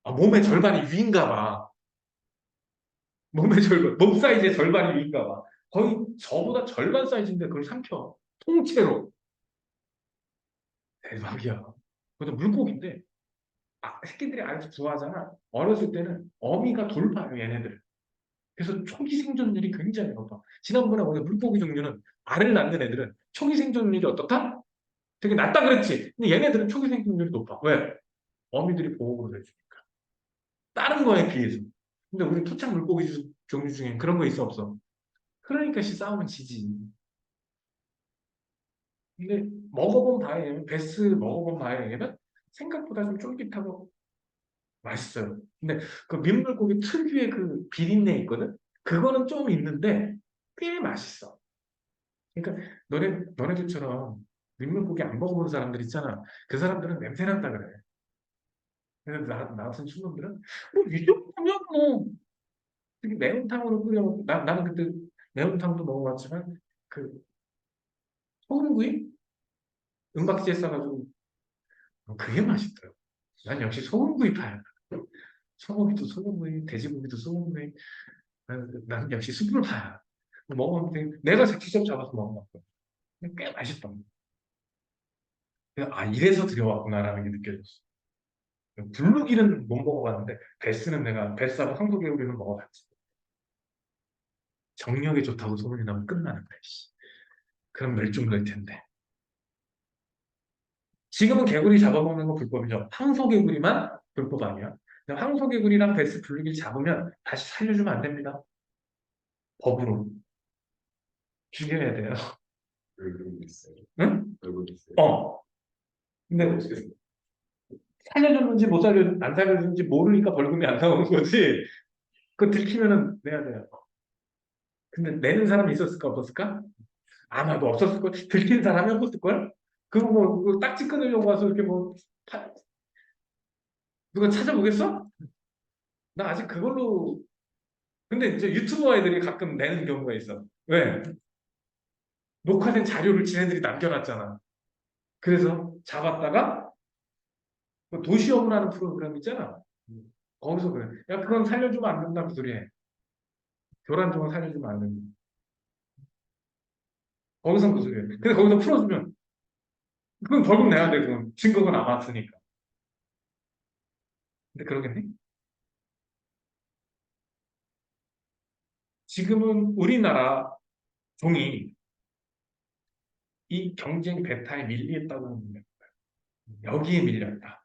몸의 절반이 위인가 봐. 몸의 절반, 몸 사이즈의 절반이 위인가 봐. 거의 저보다 절반 사이즈인데 그걸 삼켜. 통째로. 대박이야. 그것도 물고기인데 새끼들이 알아서 좋아하잖아. 어렸을 때는 어미가 돌봐요, 얘네들. 그래서 초기 생존율이 굉장히 높아. 지난번에 오늘 물고기 종류는 알을 낳는 애들은 초기 생존율이 어떻다? 되게 낮다 그랬지. 근데 얘네들은 초기 생존율이 높아. 왜? 어미들이 보호를 해주니까. 다른 거에 비해서. 근데 우리 토착 물고기 종류 중에 그런 거 있어 없어? 그러니까 싸우면 지지. 근데 먹어본 바에 의하면 베스 먹어본 바에 의하면 생각보다 좀 쫄깃하고 맛있어요. 근데 그 민물고기 특유의 그 비린내 있거든? 그거는 좀 있는데 꽤 맛있어. 그러니까 너네들처럼 민물고기 안 먹어본 사람들 있잖아. 그 사람들은 냄새 난다 그래. 그래서 나 같은 친구들은 뭐이 정도면 뭐 되게 매운탕으로 끓여. 나는 그때 매운탕도 먹어봤지만 그 소금구이 은박지에 싸가지고 그게 맛있더라고. 난 역시 소금구이파야. 소고기도 소금구이, 돼지고기도 소금구이. 나는 역시 숯불파야. 먹었는데 내가 직접 잡아서 먹어봤거든. 꽤 맛있던. 이래서 들여왔구나라는 게 느껴졌어. 블루기는 못 먹어봤는데 베스는 내가 베스하고 황소개구리는 먹어봤지. 정력에 좋다고 소문이 나면 끝나는 거야. 씨. 그럼 멸종될 텐데. 지금은 개구리 잡아먹는 거 불법이죠. 황소개구리만 불법 아니야. 근데 황소개구리랑 베스 블루기를 잡으면 다시 살려주면 안 됩니다. 법으로. 죽여야 돼요. 얼굴이 있어요. 응? 얼굴이 있어요. 근데 살려줬는지 못 살려 안 살려줬는지 모르니까 벌금이 안 나오는 거지. 그거 들키면은 내야 돼요. 근데 내는 사람이 있었을까 없었을까? 아마도 없었을 걸. 들킨 사람이 없었을 걸. 그거 뭐 그거 딱지 끊으려고 와서 이렇게 뭐 누가 찾아보겠어? 나 아직 그걸로. 근데 이제 유튜버 애들이 가끔 내는 경우가 있어. 왜? 녹화된 자료를 지네들이 남겨놨잖아. 그래서 잡았다가 그 도시어부라는 프로그램 있잖아. 거기서 그래. 야 그건 살려주면 안 된다고 소리 해. 교란종은 살려주면 안 된다. 거기서 그 소리 해. 근데 거기서 풀어주면 그건 벌금 내야 돼. 그건 증거가 남았으니까. 근데 그러겠니? 지금은 우리나라 종이 이 경쟁 배타에 밀리겠다고 보는 거예요. 여기에 밀렸다.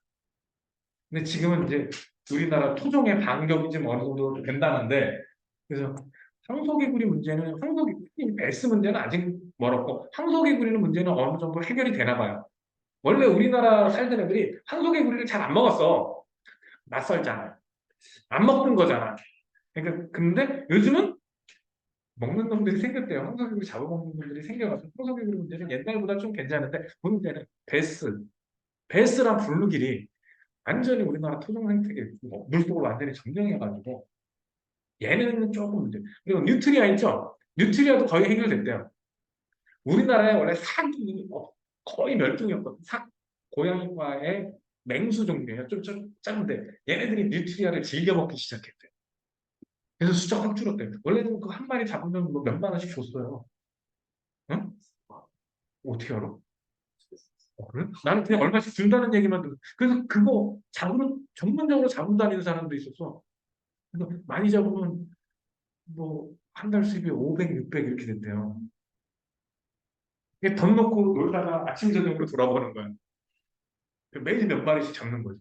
근데 지금은 이제 우리나라 토종의 반격이 좀 어느 정도 된다는데, 그래서 황소개구리 문제는 황소개구리 S 문제는 아직 멀었고 황소개구리는 문제는 어느 정도 해결이 되나 봐요. 원래 우리나라 살던 애들이 황소개구리를 잘 안 먹었어. 낯설잖아. 안 먹던 거잖아. 그러니까 근데 요즘은 먹는 놈들이 생겼대요. 황소개구리 잡아먹는 놈들이 생겨가지고 황소개구리 문제는 옛날보다 좀 괜찮은데 그 문제는 베스랑 블루길이 완전히 우리나라 토종 생태계 물속으로 완전히 점령해가지고 얘는 조금 문제. 그리고 뉴트리아 있죠? 뉴트리아도 거의 해결됐대요. 우리나라에 원래 사기 거의 멸종이었거든. 고양이과의 맹수 종류예요. 좀 작은데 얘네들이 뉴트리아를 즐겨 먹기 시작했대요. 그래서 숫자가 확 줄었대요. 원래는 그 한 마리 잡으면 뭐 몇만 원씩 줬어요. 응? 어떻게 알아? 그래? 나는 그냥 얼마씩 준다는 얘기만 들어. 그래서 그거 전문적으로 잡으러 다니는 사람도 있었어. 그래서 많이 잡으면 뭐 한 달 수입이 500, 600 이렇게 된대요. 돈 놓고 놀다가 아침 저녁으로 돌아보는 거야. 매일 몇 마리씩 잡는 거지.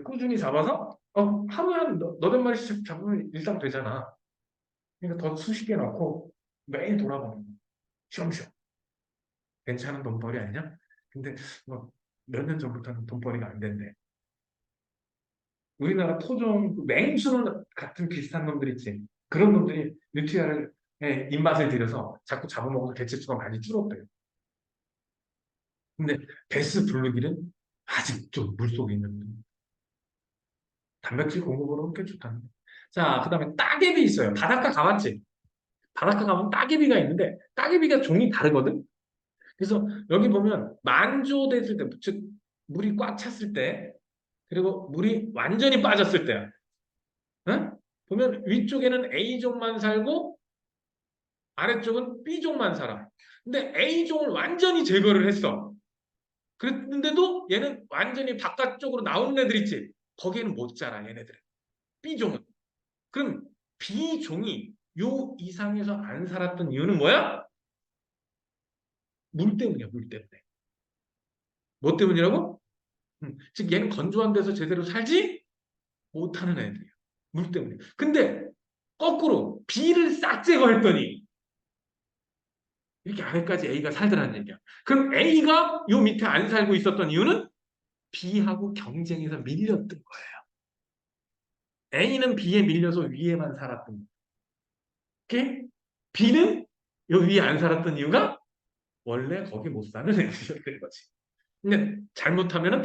꾸준히 잡아서 하루에 한 너댓 마리씩 잡으면 일당 되잖아. 그러니까 더 수십 개 넣고 매일 돌아보는 거야. 쉬엄쉬엄. 괜찮은 돈벌이 아니냐? 근데 몇 년 전부터는 돈벌이가 안 된대. 우리나라 토종 그 맹수는 같은 비슷한 놈들 있지. 그런 놈들이 뉴트리아를 입맛을 들여서 자꾸 잡아먹어서 개체수가 많이 줄었대요. 근데 베스 블루길은 아직 좀 물속에 있는 단백질 공급으로는 꽤 좋다는데. 자, 그 다음에 따개비 있어요. 바닷가 가봤지? 바닷가 가면 따개비가 있는데 따개비가 종이 다르거든? 그래서 여기 보면 만조됐을 때, 즉 물이 꽉 찼을 때, 그리고 물이 완전히 빠졌을 때야. 응? 보면 위쪽에는 A종만 살고 아래쪽은 B종만 살아. 근데 A종을 완전히 제거를 했어. 그랬는데도 얘는 완전히 바깥쪽으로 나오는 애들 있지. 거기에는 못 자라, 얘네들은. B종은. 그럼 B종이 요 이상에서 안 살았던 이유는 뭐야? 물 때문이야, 물 때문에. 뭐 때문이라고? 즉 얘는 건조한 데서 제대로 살지 못하는 애들이야. 물 때문에. 근데 거꾸로 B를 싹 제거했더니 이렇게 아래까지 A가 살더라는 얘기야. 그럼 A가 요 밑에 안 살고 있었던 이유는 B하고 경쟁해서 밀렸던 거예요. A는 B에 밀려서 위에만 살았던 거예요. 오케이? B는 요 위에 안 살았던 이유가 원래 거기 못 사는 애들이었던 거지. 근데 잘못하면은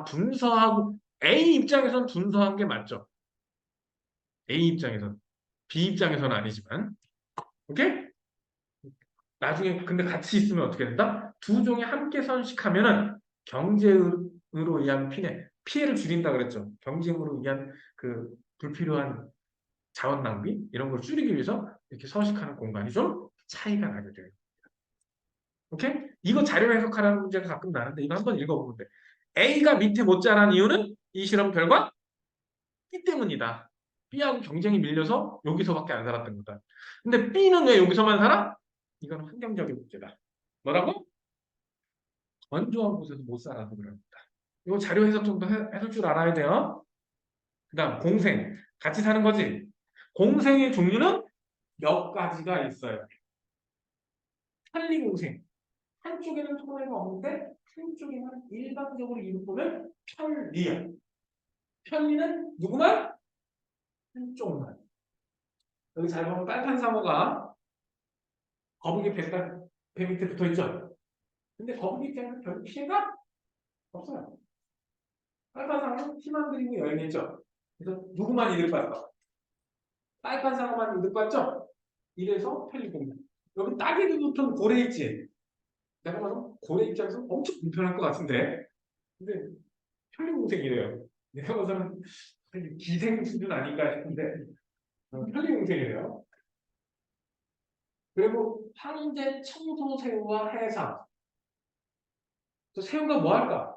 분서하고 A 입장에선 분서한 게 맞죠. A 입장에선 B 입장에서는 아니지만 오케이? 나중에 근데 같이 있으면 어떻게 된다? 두 종이 함께 선식하면은 경쟁으로 의한 피해를 줄인다 그랬죠. 경쟁으로 의한 그 불필요한 자원 낭비 이런 걸 줄이기 위해서 이렇게 서식하는 공간이 좀 차이가 나게 돼요. 오케이? 이거 자료 해석하라는 문제가 가끔 나는데 이거 한번 읽어보면 돼. A가 밑에 못 자란 이유는 이 실험 결과 B 때문이다. B하고 경쟁이 밀려서 여기서밖에 안 살았던 거다. 근데 B는 왜 여기서만 살아? 이건 환경적인 문제다. 뭐라고? 건조한 곳에서 못 살아서 그럽니다. 이거 자료 해석 정도 해줄 줄 알아야 돼요. 그 다음 공생. 같이 사는 거지. 공생의 종류는 몇 가지가 있어요. 편리공생. 한쪽에는 토해가 없는데 한쪽에는 일반적으로 이름 보면 편리야. 편리는 누구만? 한쪽만. 여기 잘 보면 빨판 상어가 거북이 배 밑에 붙어 있죠. 근데 거북이 입장에서 별 피해가 없어요. 빨판 상어는 피만 그리고 여행했죠. 그래서 누구만 이득 봤어? 빨판 상어만 이득 봤죠? 이래서 편리공생. 여기 따개비 붙은 고래 있지? 내가 봐도 고래 입장에서 엄청 불편할 것 같은데. 근데 편리공생이래요. 내가 봐서는 기생 수준 아닌가 싶은데 편리공생이래요. 그리고 황제 청소새우와 해삼. 또 새우가 뭐 할까?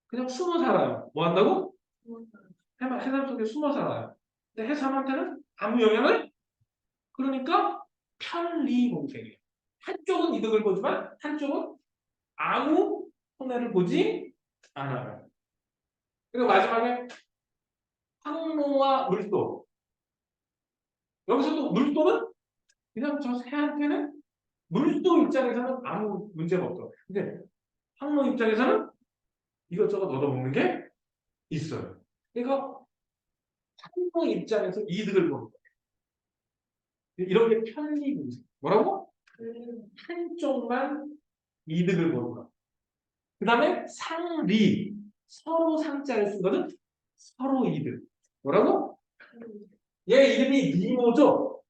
그냥 숨어 살아요. 뭐 한다고? 해삼 속에 숨어 살아요. 근데 해삼한테는 아무 영향을? 그러니까 편리공생이에요. 한쪽은 이득을 보지만 한쪽은 아무 손해를 보지 않아요. 그리고 마지막에 항로와 물소. 여기서도 물소는 그냥 저 새한테는 물소 입장에서는 아무 문제가 없어. 근데 항모 입장에서는 이것저것 얻어먹는 게 있어요. 그러니까 항모 입장에서 이득을 보는 거예요. 이런 게 편리분석. 뭐라고? 한쪽만 이득을 보는 거. 그 다음에 상리. 서로 상자를 쓴 거는 서로 이득. 뭐라고? 얘 이름이 니모죠?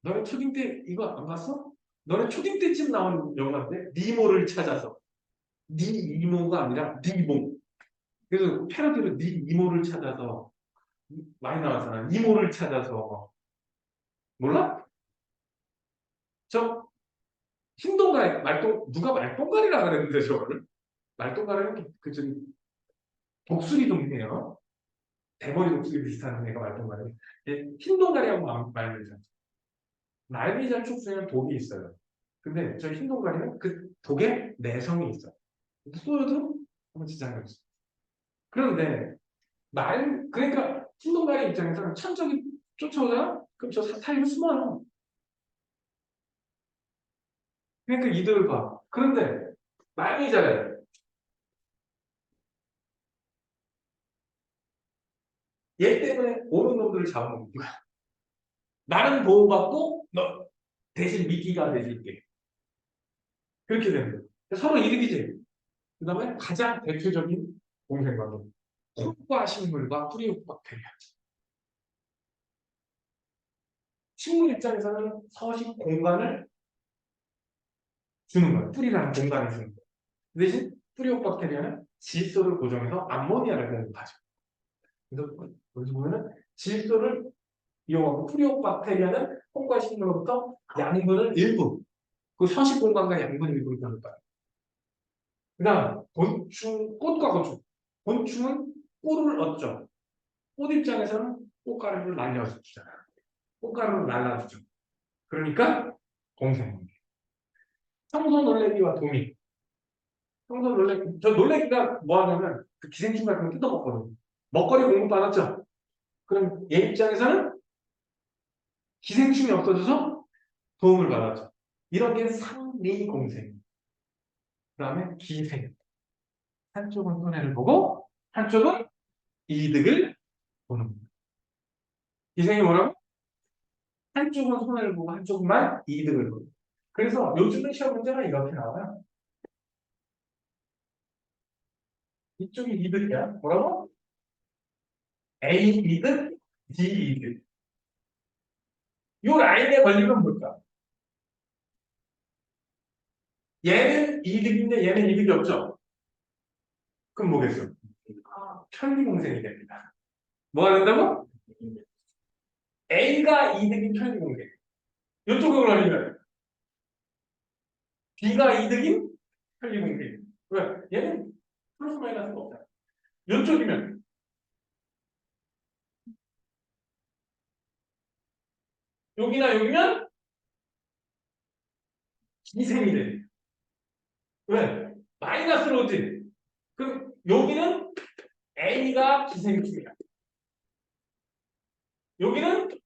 너네 초딩 때 이거 안 봤어? 너네 초딩 때쯤 나온 영화인데 니모를 찾아서. 니 이모가 아니라 니모. 그래서 패러디로 니 이모를 찾아서 많이 나왔잖아. 이모를 찾아서. 몰라? 저 흰동갈 말똥 누가 말똥갈이라 그랬는데 저거를 말똥갈은 그 저기 독수리 동네요. 대머리 독수리 비슷한 애가 말똥갈이. 흰동갈이하고 말미잘. 말미잘 촉수에는 독이 있어요. 근데 저 흰동갈이는 그 독에 내성이 있어. 쏘여도 아무 지장이 없어. 그런데 그러니까 흰동갈이 입장에서는 천적이 쫓아오잖아? 그럼 저 사이로 숨어요. 그러니까 이들을 봐. 그런데 말미잘해. 얘 때문에 오는 놈들을 잡아먹는 거야. 나는 보호받고 너 대신 미끼가 되줄게. 그렇게 되는 거야. 서로 이득이지. 그 다음에 가장 대표적인 공생관계. 콩과 식물과 뿌리 박테리아. 식물 입장에서는 서식 공간을 주는 거야. 뿌리라는 공간을 주는 거야. 그 대신 뿌리 박테리아는 질소를 고정해서 암모니아를 공급하죠. 그래서 여기 보면은 질소를 이용하고 뿌리 박테리아는 콩과 식물로부터 양분을 일부, 그 서식 공간과 양분 일부를 공급해요. 그 다음 꽃과 곤충. 곤충은 꿀을 얻죠. 꽃 입장에서는 꽃가루를 날려주잖아. 꽃가루를 날라주죠. 그러니까 공생관계. 청소 놀래기와 도미. 청소 놀래기, 저 놀래기가 뭐 하냐면 그 기생충 같은 거 뜯어먹거든. 먹거리 공급 받았죠. 그럼 얘 입장에서는 기생충이 없어져서 도움을 받았죠. 이런 게 상리공생. 그 다음에 기생. 한쪽은 손해를 보고 한쪽은 이득을 보는 거예요. 기생이 뭐라고? 한쪽은 손해를 보고 한쪽만 이득을 보고. 그래서 요즘은 시험 문제가 이렇게 나와요. 이쪽이 이득이야. 뭐라고? A 이득, D 이득. 이 라인에 걸리면 뭘까? 얘는 이득인데 얘는 이득이 없죠? 그럼 뭐겠어? 편리공생이 됩니다. 뭐가 된다고? A가 이득인 편리공생. 이쪽으로 걸리면 B가 이득인 편리공생. 왜? 얘는 플러스 마이너스가 없잖아. 이쪽이면 여기나 여기면 기생이 돼. 왜? 마이너스로 오지. 그럼 여기는 A가 기생충이야. 여기는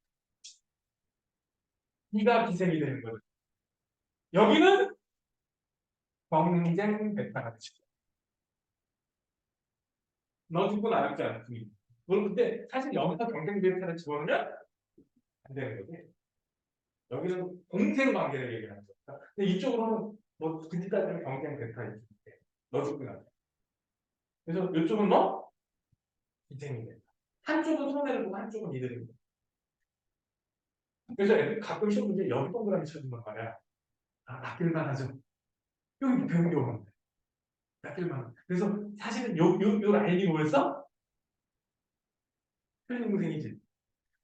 B가 기생이 되는 거죠. 여기는 경쟁 베타가 되죠. 너 죽고 나 죽지 않습니다. 물론 근데 사실 여기서 경쟁 베타를 집어넣으면 안 되는 거지. 여기는 공생 관계를 얘기하는 거야. 근데 이쪽으로는 뭐 그때까지는 경쟁 베타 있을 때. 너 죽고 나. 그래서 이쪽은 뭐? 기생이 된다. 한쪽은 손해를 보고 한쪽은 이득을 보고. 그래서 애들 가끔 시험 문제 여기 동그라미 쳐준단 말이야. 아, 낚일만 하죠. 여기 배운 게 없는데. 낚일만. 그래서 사실은 요 라인이 뭐였어? 편리공생이지.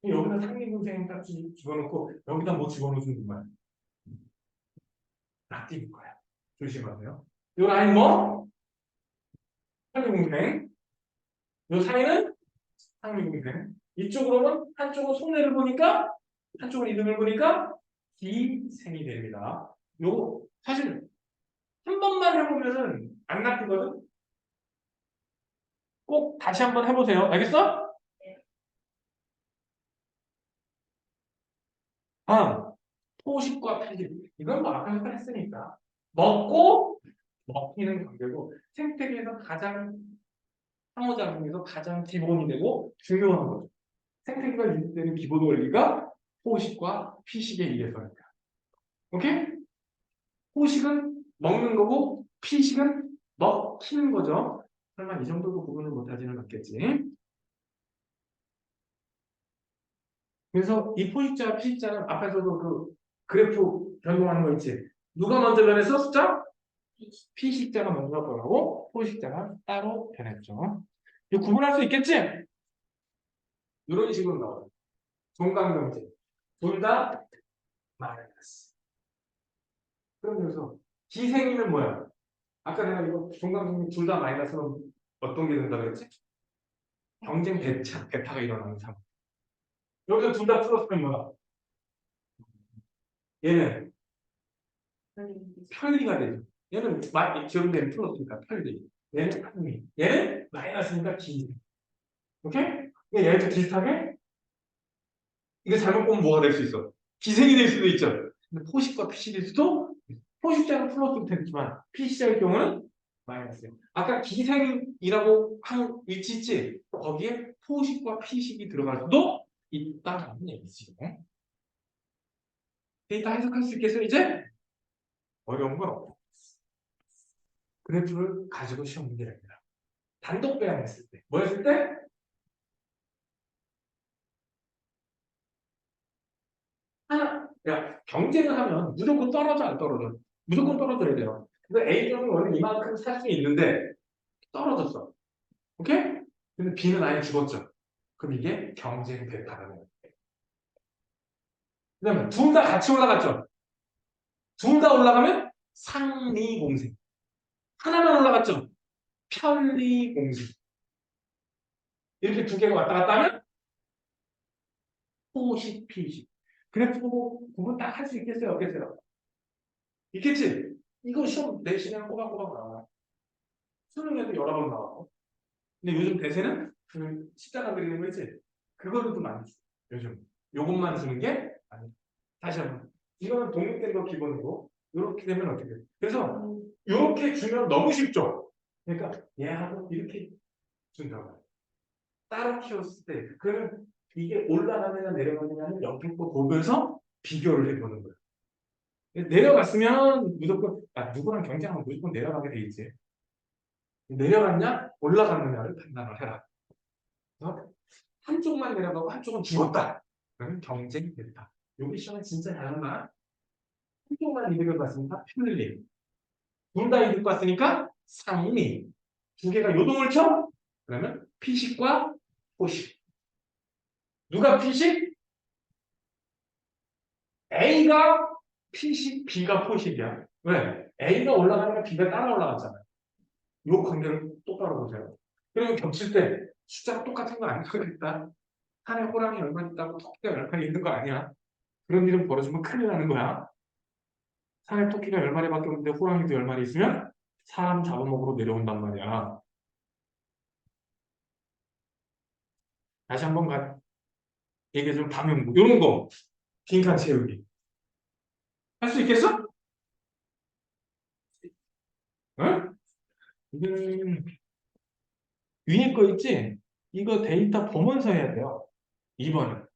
여기다 상리공생 딱 집어넣고 여기다 뭐 집어넣어주는 거야. 낚이는 거야. 조심하세요. 요 라인 뭐? 편리공생. 요 사이는 상리공생. 이쪽으로는 한쪽은 손해를 보니까 한쪽은 이득을 보니까 기생이 됩니다. 요 사실 한 번만 해보면은 안 낚이거든. 꼭 다시 한번 해보세요. 알겠어? 다음, 포식과 피식. 이건 뭐 아까 했으니까. 먹고 먹히는 관계고 생태계에서 가장 상호작용에서 가장 기본이 되고 중요한 거죠. 생태계가 유지되는 기본 원리가 포식과 피식에 의해서니까. 오케이? 포식은 먹는 거고 피식은 먹히는 거죠. 설마 이 정도도 구분을 못하지는 않겠지. 그래서 이 포식자와 피식자는 앞에서도 그 그래프 변동하는 거 있지. 누가 먼저 변했어? 숫자? 피식자가 먼저 변하고 포식자가 따로 변했죠. 이거 구분할 수 있겠지? 이런 식으로 나와요. 종강경제. 둘 다 마이너스. 그러면서 기생이는 뭐야? 아까 내가 이거 종강경제 둘 다 마이너스는 어떤 게 된다고 그랬지? 경쟁 배타가 일어나는 상황. 여기서 둘 다 플러스면 뭐야? 얘는 편리가 되죠. 얘는 지원되는 플러스니까 편리. 얘는 편리. 얘는 마이너스니까 기생. 오케이? 근데 얘도 비슷하게 이거 잘못 보면 뭐가 될 수 있어? 기생이 될 수도 있죠. 근데 포식과 피식일 수도 포식자는 플러스로 되지만 피식자의 경우는 마이너스예요. 아까 기생이라고 한 위치 있지? 거기에 포식과 피식이 들어갈 수도 있다는 얘기지. 데이터 해석할 수 있겠어요, 이제? 어려운 건 없고. 그래프를 가지고 시험 문제를 합니다. 단독 배양했을 때. 뭐 했을 때? 하나, 야, 경쟁을 하면 무조건 떨어져, 안 떨어져? 무조건 떨어져야 돼요. 근데 A점은 원래 이만큼 살 수 있는데 떨어졌어. 오케이? 근데 B는 아예 죽었죠. 그럼 이게 경쟁 배타라는 거예요. 그 다음에 둘 다 같이 올라갔죠. 둘 다 올라가면 상리 공생. 하나만 올라갔죠. 편리 공생. 이렇게 두 개가 왔다 갔다 하면 포식, 피식. 그래프 보고 구분 딱 할 수 있겠어요? 없겠어요? 있겠지? 이거 시험 내시면 꼬박꼬박 나와. 수능에도 여러 번 나와요. 근데 요즘 대세는 그 십자가 그리는 거 있지? 그거를 좀 많이 줘. 요즘. 요것만 주는 게 아니야. 다시 한번. 이거는 독립된 거 기본이고, 이렇게 되면 어떻게 돼? 그래서, 이렇게 주면 너무 쉽죠? 그러니까, 얘하고 이렇게 준다고. 따로 키웠을 때, 그는 이게 올라가느냐 내려가느냐는 옆에 거 보면서 비교를 해보는 거예요. 내려갔으면 무조건, 누구랑 경쟁하면 무조건 내려가게 돼 있지. 내려갔냐, 올라갔느냐를 판단을 해라. 그래서 한쪽만 내려가고 한쪽은 죽었다. 그러면 경쟁이 됐다. 여기 시험에 진짜 다양한 한쪽만 이득을 봤으니까 편리. 둘 다 이득 봤으니까 상리. 두 개가 요동을 쳐? 그러면 피식과 포식. 누가 피식? A가 피식, B가 포식이야. 왜? A가 올라가니까 B가 따라 올라갔잖아요. 이 관계를 똑바로 보세요. 그리고 겹칠 때 숫자가 똑같은 거 아니겠다. 산에 호랑이 얼마 있다고 토끼가 얼마 있는 거 아니야. 그런 일은 벌어지면 큰일 나는 거야. 산에 토끼가 10마리밖에 없는데 호랑이도 10마리 있으면 사람 잡아먹으러 내려온단 말이야. 다시 한번 얘기해주면 방향, 이런 거. 빈칸 채우기. 할 수 있겠어? 응? 이거는 위에 거 있지? 이거 데이터 보면서 해야 돼요. 2번은.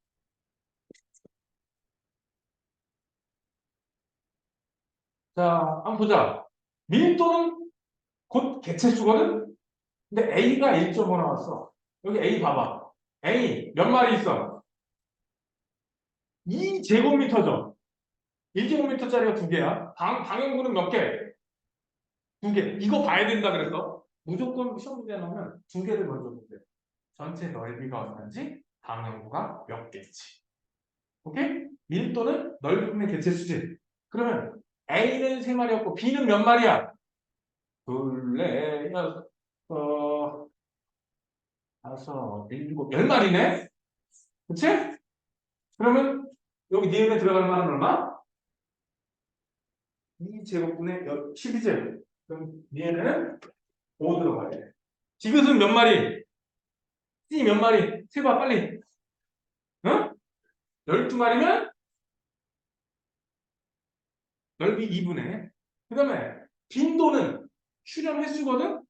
자, 한번 보자. 밀도는 곧 개체수거든? 근데 A가 1.5 나왔어. 여기 A 봐봐. A 몇 마리 있어? 2제곱미터죠. 1제곱미터짜리가 두 개야. 방향구는 몇 개? 두 개. 이거 봐야 된다 그래서 무조건 시험 문제 나오면 두 개를 먼저 보세요. 전체 넓이가 얼마인지 방향구가 몇 개인지. 오케이? 밀도는 넓음의 개체수지. 그러면 A는 세 마리였고 B는 몇 마리야? 둘, 넷, 여섯, 다섯, 일곱, 10마리네? 그치? 그러면 여기 니은에 들어갈 만한 얼마? 2제곱분의 12제곱. 그럼 니은에는 5 들어가야 돼. 디귿은 몇 마리? C 몇 마리? 세봐 빨리. 응? 12마리면 넓이 2분의. 그 다음에 빈도는 출현 횟수거든.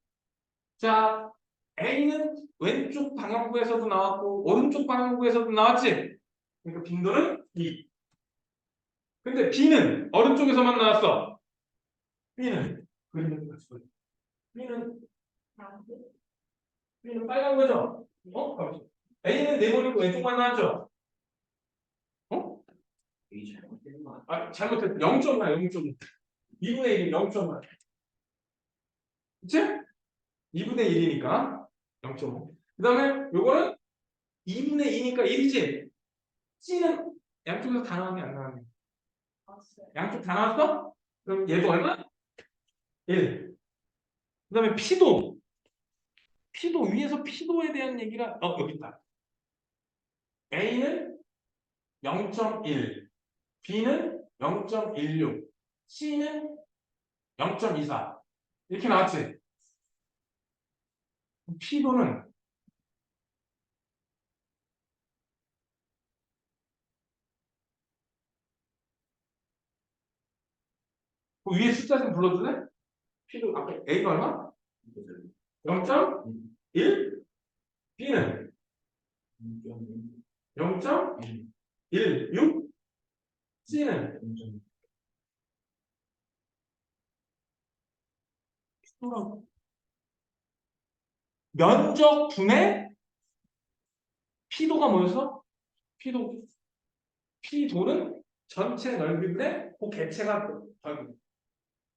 자, A는 왼쪽 방향구에서도 나왔고 오른쪽 방향구에서도 나왔지. 그러니까 빈도는 2. 근데 B는 오른쪽에서만 나왔어. B는 그림을 같이 보여. B는 빨간 거죠? 가보죠. A는 네모니고 왼쪽만 나왔죠? 이게 잘못된 거 잘못했어. 0.5야, 0.5. 2분의 1이 0.5. 그치? 2분의 1이니까 0.5. 그 다음에 요거는 2분의 2니까 1이지? C는 양쪽에서 다 나왔니, 안 나왔니? 양쪽 다 나왔어? 그럼 얘도 얼마? 1. 그 다음에 P도. P도 위에서 P도에 대한 얘기가, 여기 있다. A는 0.1. B는 0.16. C는 0.24. 이렇게 나왔지? P도는 그 위에 숫자 좀 불러줄래? P도 아까 A가 얼마? 0.1? B는 0.16? C는 면적 분의 P도가 뭐였어? P도는 전체 넓이분의 그 개체가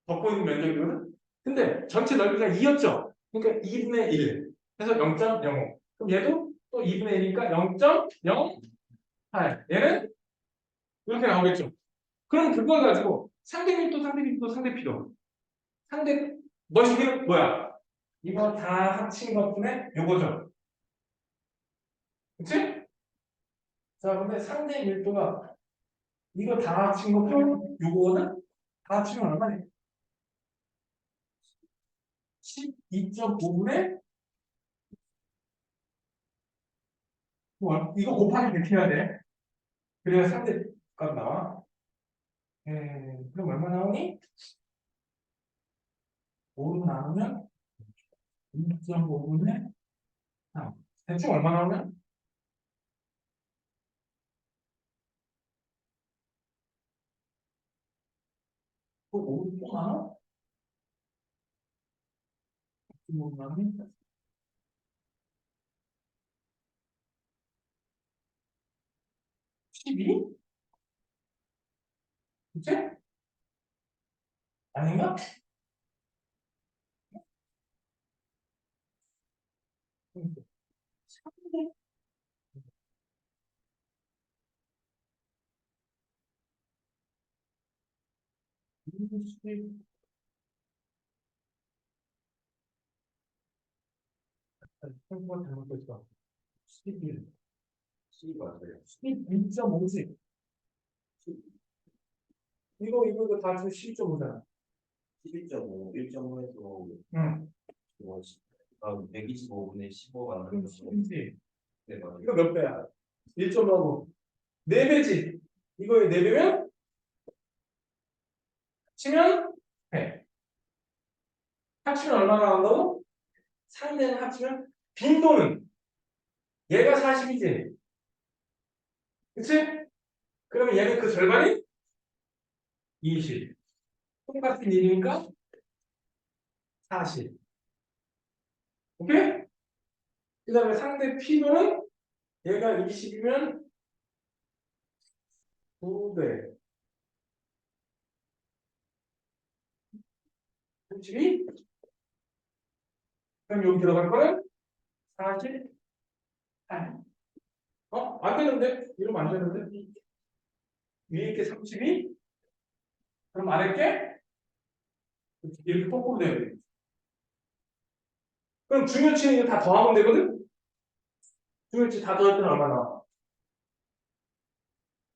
덮고 있는 면적이거든? 근데 전체 넓이가 2였죠? 그러니까 2분의 1 해서 0.05. 그럼 얘도 또 2분의 1이니까 0.08. 얘는 이렇게 나오겠죠? 그럼 그걸 가지고 상대 밀도, 상대 밀도, 상대 피도. 여기는 뭐야? 이거 다 합친 것분의 요거죠? 그치? 자, 근데 상대 밀도가 이거 다 합친 것뿐 요거는 다 합치면 얼마니? 12.5분의 이거 곱하기 100 해야 돼. 그래야 상대값 나와. 그럼 얼마 나오니? 5로 나누면 2.5분의 3. 대충 얼마 나오면? 또 5로 또 나눠? 5로 나누면 12? 그치? 아닌가? 3대 20, 생각 잘못했어. 11. C 맞아요. 12.5지. 이거 다 합치면 12.5잖아. 11.5, 1.5에서 응. 125분의 15가 그럼 나는 10이지. 네, 맞아요. 이거 몇 배야? 1.5하고 4배지. 이거에 4배면 합치면 100. 합치면 얼마나 나온다고? 상대는 합치면 빈도는 얘가 40이지. 그치? 그러면 얘는 그 절반이 20. 똑같은 일이니까 40. 오케이? 그 다음에 상대 P도는 얘가 20이면 9배. 32? 그럼 여기 들어갈 거는 48. 안 되는데? 이러면 안 되는데? 위에 게 32? 그럼 아래 게? 이렇게 거꾸로 돼야 돼. 그럼 중요치는 이거 다 더하면 되거든? 중요치 다 더할 때는 얼마 나와?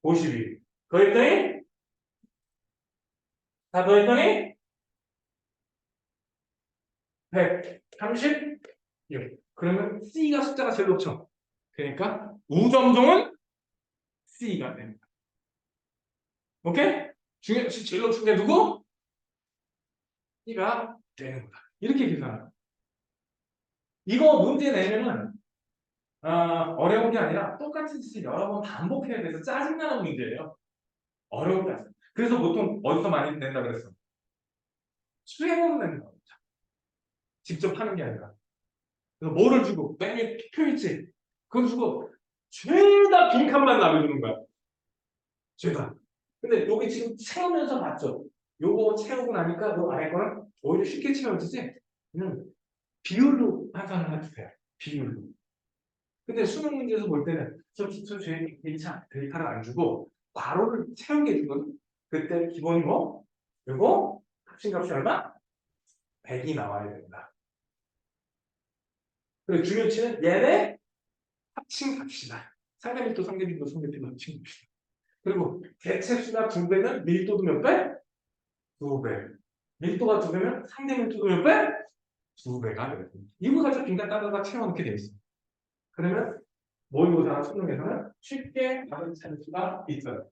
52. 더했더니? 다 더했더니? 136. 그러면 C가 숫자가 제일 높죠? 그러니까 우점종은 C가 됩니다. 오케이? 제일 높은 게 누구? T가 되는 거다. 이렇게 계산합니다. 이거 문제 내면은 어려운 게 아니라 똑같은 짓을 여러 번 반복해야 돼서 짜증나는 문제예요. 어려운 게 아니라. 그래서 보통 어디서 많이 낸다 그랬어? 수행으로 낸다. 직접 하는 게 아니라. 그래서 뭐를 주고 맨 위에 표있지. 그걸 주고 죄다 빈칸만 남겨주는 거야. 죄다. 근데 여기 지금 채우면서 봤죠? 요거 채우고 나니까 요 아래 거는 오히려 쉽게 채워지지? 비율로 환산을 해주세요. 비율로. 근데 수능 문제에서 볼 때는 저 기초 주행 데이터를 안 주고 괄호를 채우게 해주거든. 그때 기본이 뭐? 요거 합친값이 얼마? 100이 나와야 된다. 그리고 중요치는 얘네 합친 값이다. 상대밀도, 상대밀도, 상대밀도 합친 값이다. 그리고 대체수가 2배는 밀도도 몇 배? 2배. 밀도가 2배면 상대밀도도 몇 배? 2배가 돼요. 이거 가지고 빈칸 따다가 채워넣게 돼 있어. 그러면 모의고사 수능에서는 쉽게 답을 찾을 수가 있어요.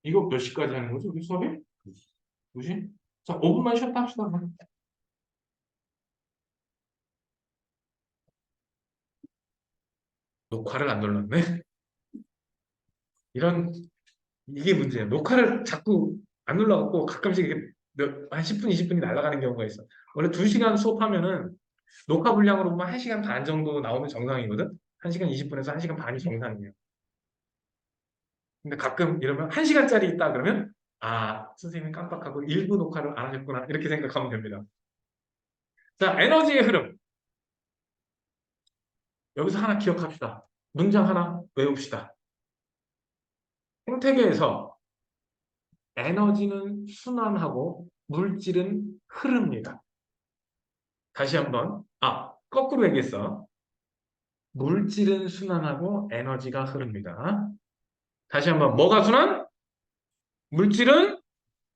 이거 몇 시까지 하는 거지? 우리 수업이? 2시? 자, 5분만 쉬었다 합시다. 녹화를 안 눌렀네? 이게 문제예요. 녹화를 자꾸 안 눌러갖고 가끔씩 이렇게 한 10분, 20분이 날아가는 경우가 있어. 원래 2시간 수업하면은 녹화 분량으로 보면 1시간 반 정도 나오면 정상이거든? 1시간 20분에서 1시간 반이 정상이에요. 근데 가끔 이러면 1시간짜리 있다 그러면 선생님이 깜빡하고 일부 녹화를 안 하셨구나 이렇게 생각하면 됩니다. 자, 에너지의 흐름. 여기서 하나 기억합시다. 문장 하나 외웁시다. 생태계에서 에너지는 순환하고 물질은 흐릅니다. 다시 한번. 거꾸로 얘기했어. 물질은 순환하고 에너지가 흐릅니다. 다시 한번. 뭐가 순환? 물질은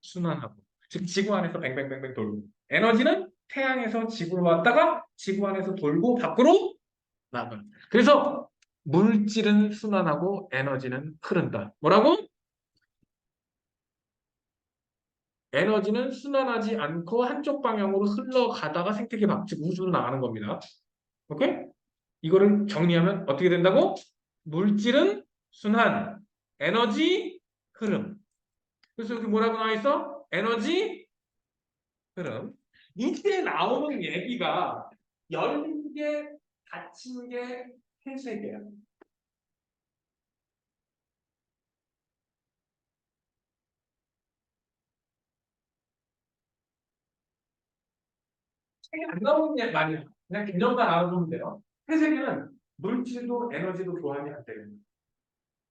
순환하고. 즉 지구 안에서 뱅뱅뱅뱅 돌고. 에너지는 태양에서 지구로 왔다가 지구 안에서 돌고 밖으로 나가. 그래서 물질은 순환하고 에너지는 흐른다. 뭐라고? 에너지는 순환하지 않고 한쪽 방향으로 흘러가다가 생태계 밖, 우주로 나가는 겁니다. 오케이? 이거를 정리하면 어떻게 된다고? 물질은 순환, 에너지 흐름. 그래서 여기 뭐라고 나와 있어? 에너지 흐름. 이때 나오는 얘기가 열린 게, 닫힌 게, 폐쇄계야. 책에 안 나오는 게 말이야. 그냥 개념만 알아두면 돼요. 폐쇄계는 물질도 에너지도 교환이 안 되는 거야.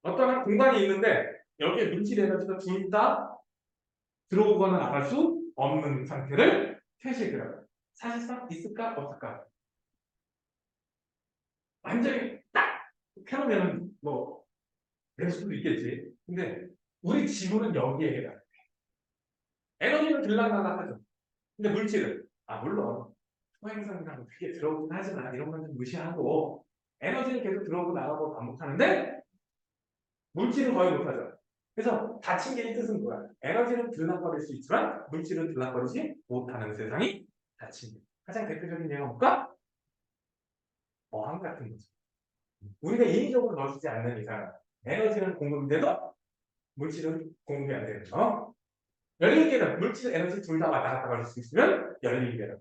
어떤 공간이 있는데 여기에 물질 에너지가 둘 다 들어오거나 나갈 수 없는 상태를 폐쇄계라고. 사실상 있을까 없을까? 완전히 딱 켜놓으면 뭐 될 수도 있겠지. 근데 우리 지구는 여기에 해당해. 에너지는 들락날락하죠. 근데 물질은 물론 소행성이랑 크게 들어오긴 하지만 이런 건 좀 무시하고 에너지는 계속 들어오고 나가고 반복하는데 물질은 거의 못하죠. 그래서 닫힌 게 이 뜻은 뭐야? 에너지는 들락거릴 수 있지만 물질은 들락거리지 못하는 세상이 닫힌 게. 가장 대표적인 예가 뭘까? 어항 같은 거죠. 우리가 인위적으로 넣어주지 않는 이상 에너지는 공급돼도 물질은 공급이 안 되는 거. 열린 개는 물질, 에너지 둘 다 왔다 갔다 할 수 있으면 열린 개는.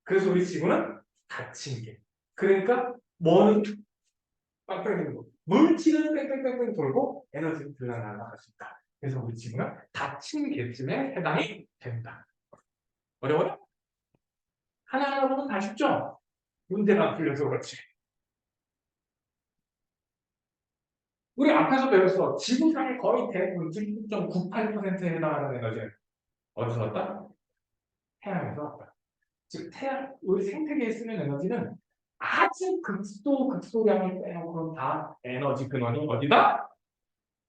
그래서 우리 지구는 닫힌 개. 그러니까 뭐는 빵빵 되는 거. 물질은 뺑뺑뺑뺑 돌고 에너지는 들락날락할 수 있다. 그래서 우리 지구는 닫힌 개쯤에 해당이 된다. 어려워요? 하나하나 보면 다 쉽죠? 문제가 안 풀려서 그렇지. 우리 앞에서 배웠어. 지구상의 거의 대부분 99.98%에 해당하는 에너지는 어디서 왔다? 태양에서 왔다. 즉 우리 생태계에 쓰는 에너지는 아주 극소량을 빼놓고는 다 에너지 근원이 어디다?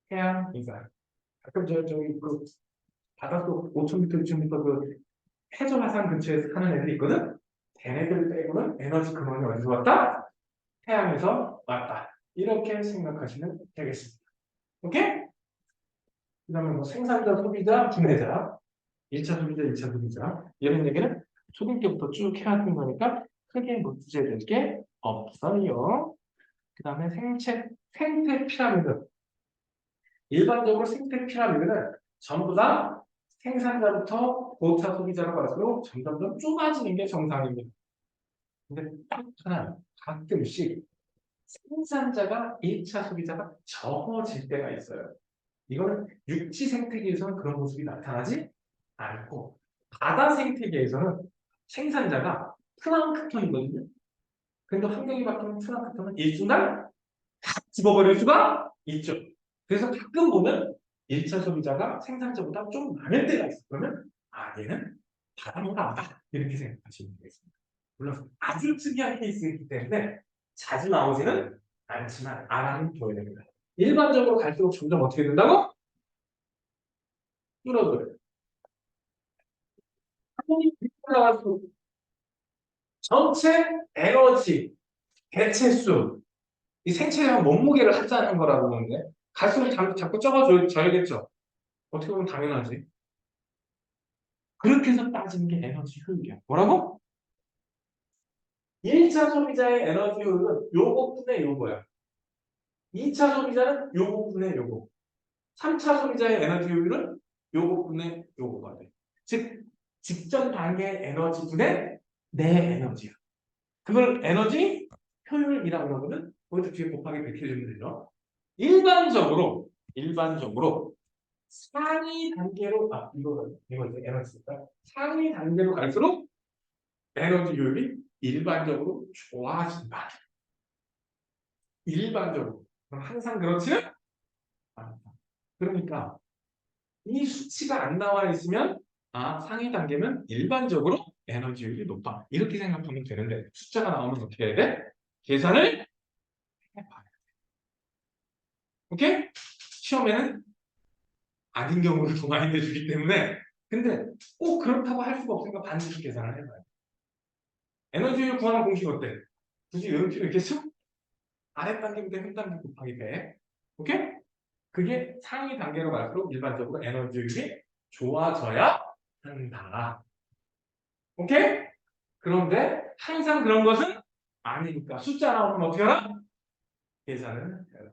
태양이다. 가끔 저기 바닷속 5,000m, 6,000m 해저 화산 근처에 사는 애들이 있거든? 걔네들 빼고는 에너지 근원이 어디서 왔다? 태양에서 왔다. 이렇게 생각하시면 되겠습니다. 오케이? 그 다음에 뭐 생산자, 소비자, 분해자 1차 소비자, 2차 소비자 이런 얘기는 초등 때부터 쭉 해야 하는 거니까 크게 문제될 게 없어요. 그 다음에 생태 피라미드. 일반적으로 생태 피라미드는 전부 다 생산자부터 고차 소비자로 갈수록 점점 좁아지는 게 정상입니다. 근데 딱 하나 가끔씩 생산자가 1차 소비자가 적어질 때가 있어요. 이거는 육지 생태계에서는 그런 모습이 나타나지 않고 바다 생태계에서는 생산자가 플랑크톤이거든요. 근데 환경이 바뀌면 플랑크톤은 일순간 다 집어버릴 수가 있죠. 그래서 가끔 보면 1차 소비자가 생산자보다 좀 많을 때가 있어요. 그러면 얘는 바다인가 보다 이렇게 생각하시면 되겠습니다. 물론 아주 특이한 케이스이기 때문에 자주 나오지는 않지만 알아는 둬야 됩니다. 일반적으로 갈수록 점점 어떻게 된다고? 줄어들어요. 한이 올라갈수록 전체 에너지, 개체수, 이 생체량 몸무게를 하자는 거라고 하는데 갈수록 자꾸 적어져야겠죠. 어떻게 보면 당연하지. 그렇게 해서 따지는 게 에너지 효율이야. 뭐라고? 1차 소비자의 에너지 효율은 요거분의 요거야. 2차 소비자는 요거분의 요거. 3차 소비자의 에너지 효율은 요거분의 요거가 돼. 즉, 직전 단계의 에너지분의 내 에너지야. 그걸 에너지 효율이라고 그러거든. 거기서 뒤에 곱하기 100 해주면 되죠. 일반적으로 상위 단계로 이거 이제 에너지니까 상위 단계로 갈수록 에너지 효율이 일반적으로 좋아진다. 일반적으로. 그럼 항상 그렇지는 않다. 그러니까 이 수치가 안 나와 있으면 상위 단계면 일반적으로 에너지 효율이 높아. 이렇게 생각하면 되는데 숫자가 나오면 어떻게 해야 돼? 계산을 해봐야 돼. 오케이? 시험에는 아닌 경우를 더 많이 내주기 때문에 근데 꼭 그렇다고 할 수가 없으니까 반드시 계산을 해봐야 돼. 에너지를 구하는 공식 어때? 굳이 외울 필요 있겠어? 아래 단계부터 현 단계 곱하기 100. 오케이? 그게 상위 단계로 갈수록 일반적으로 에너지율이 좋아져야 한다. 오케이? 그런데 항상 그런 것은 아니니까 숫자 나오면 어떻게 하라? 계산을 해라.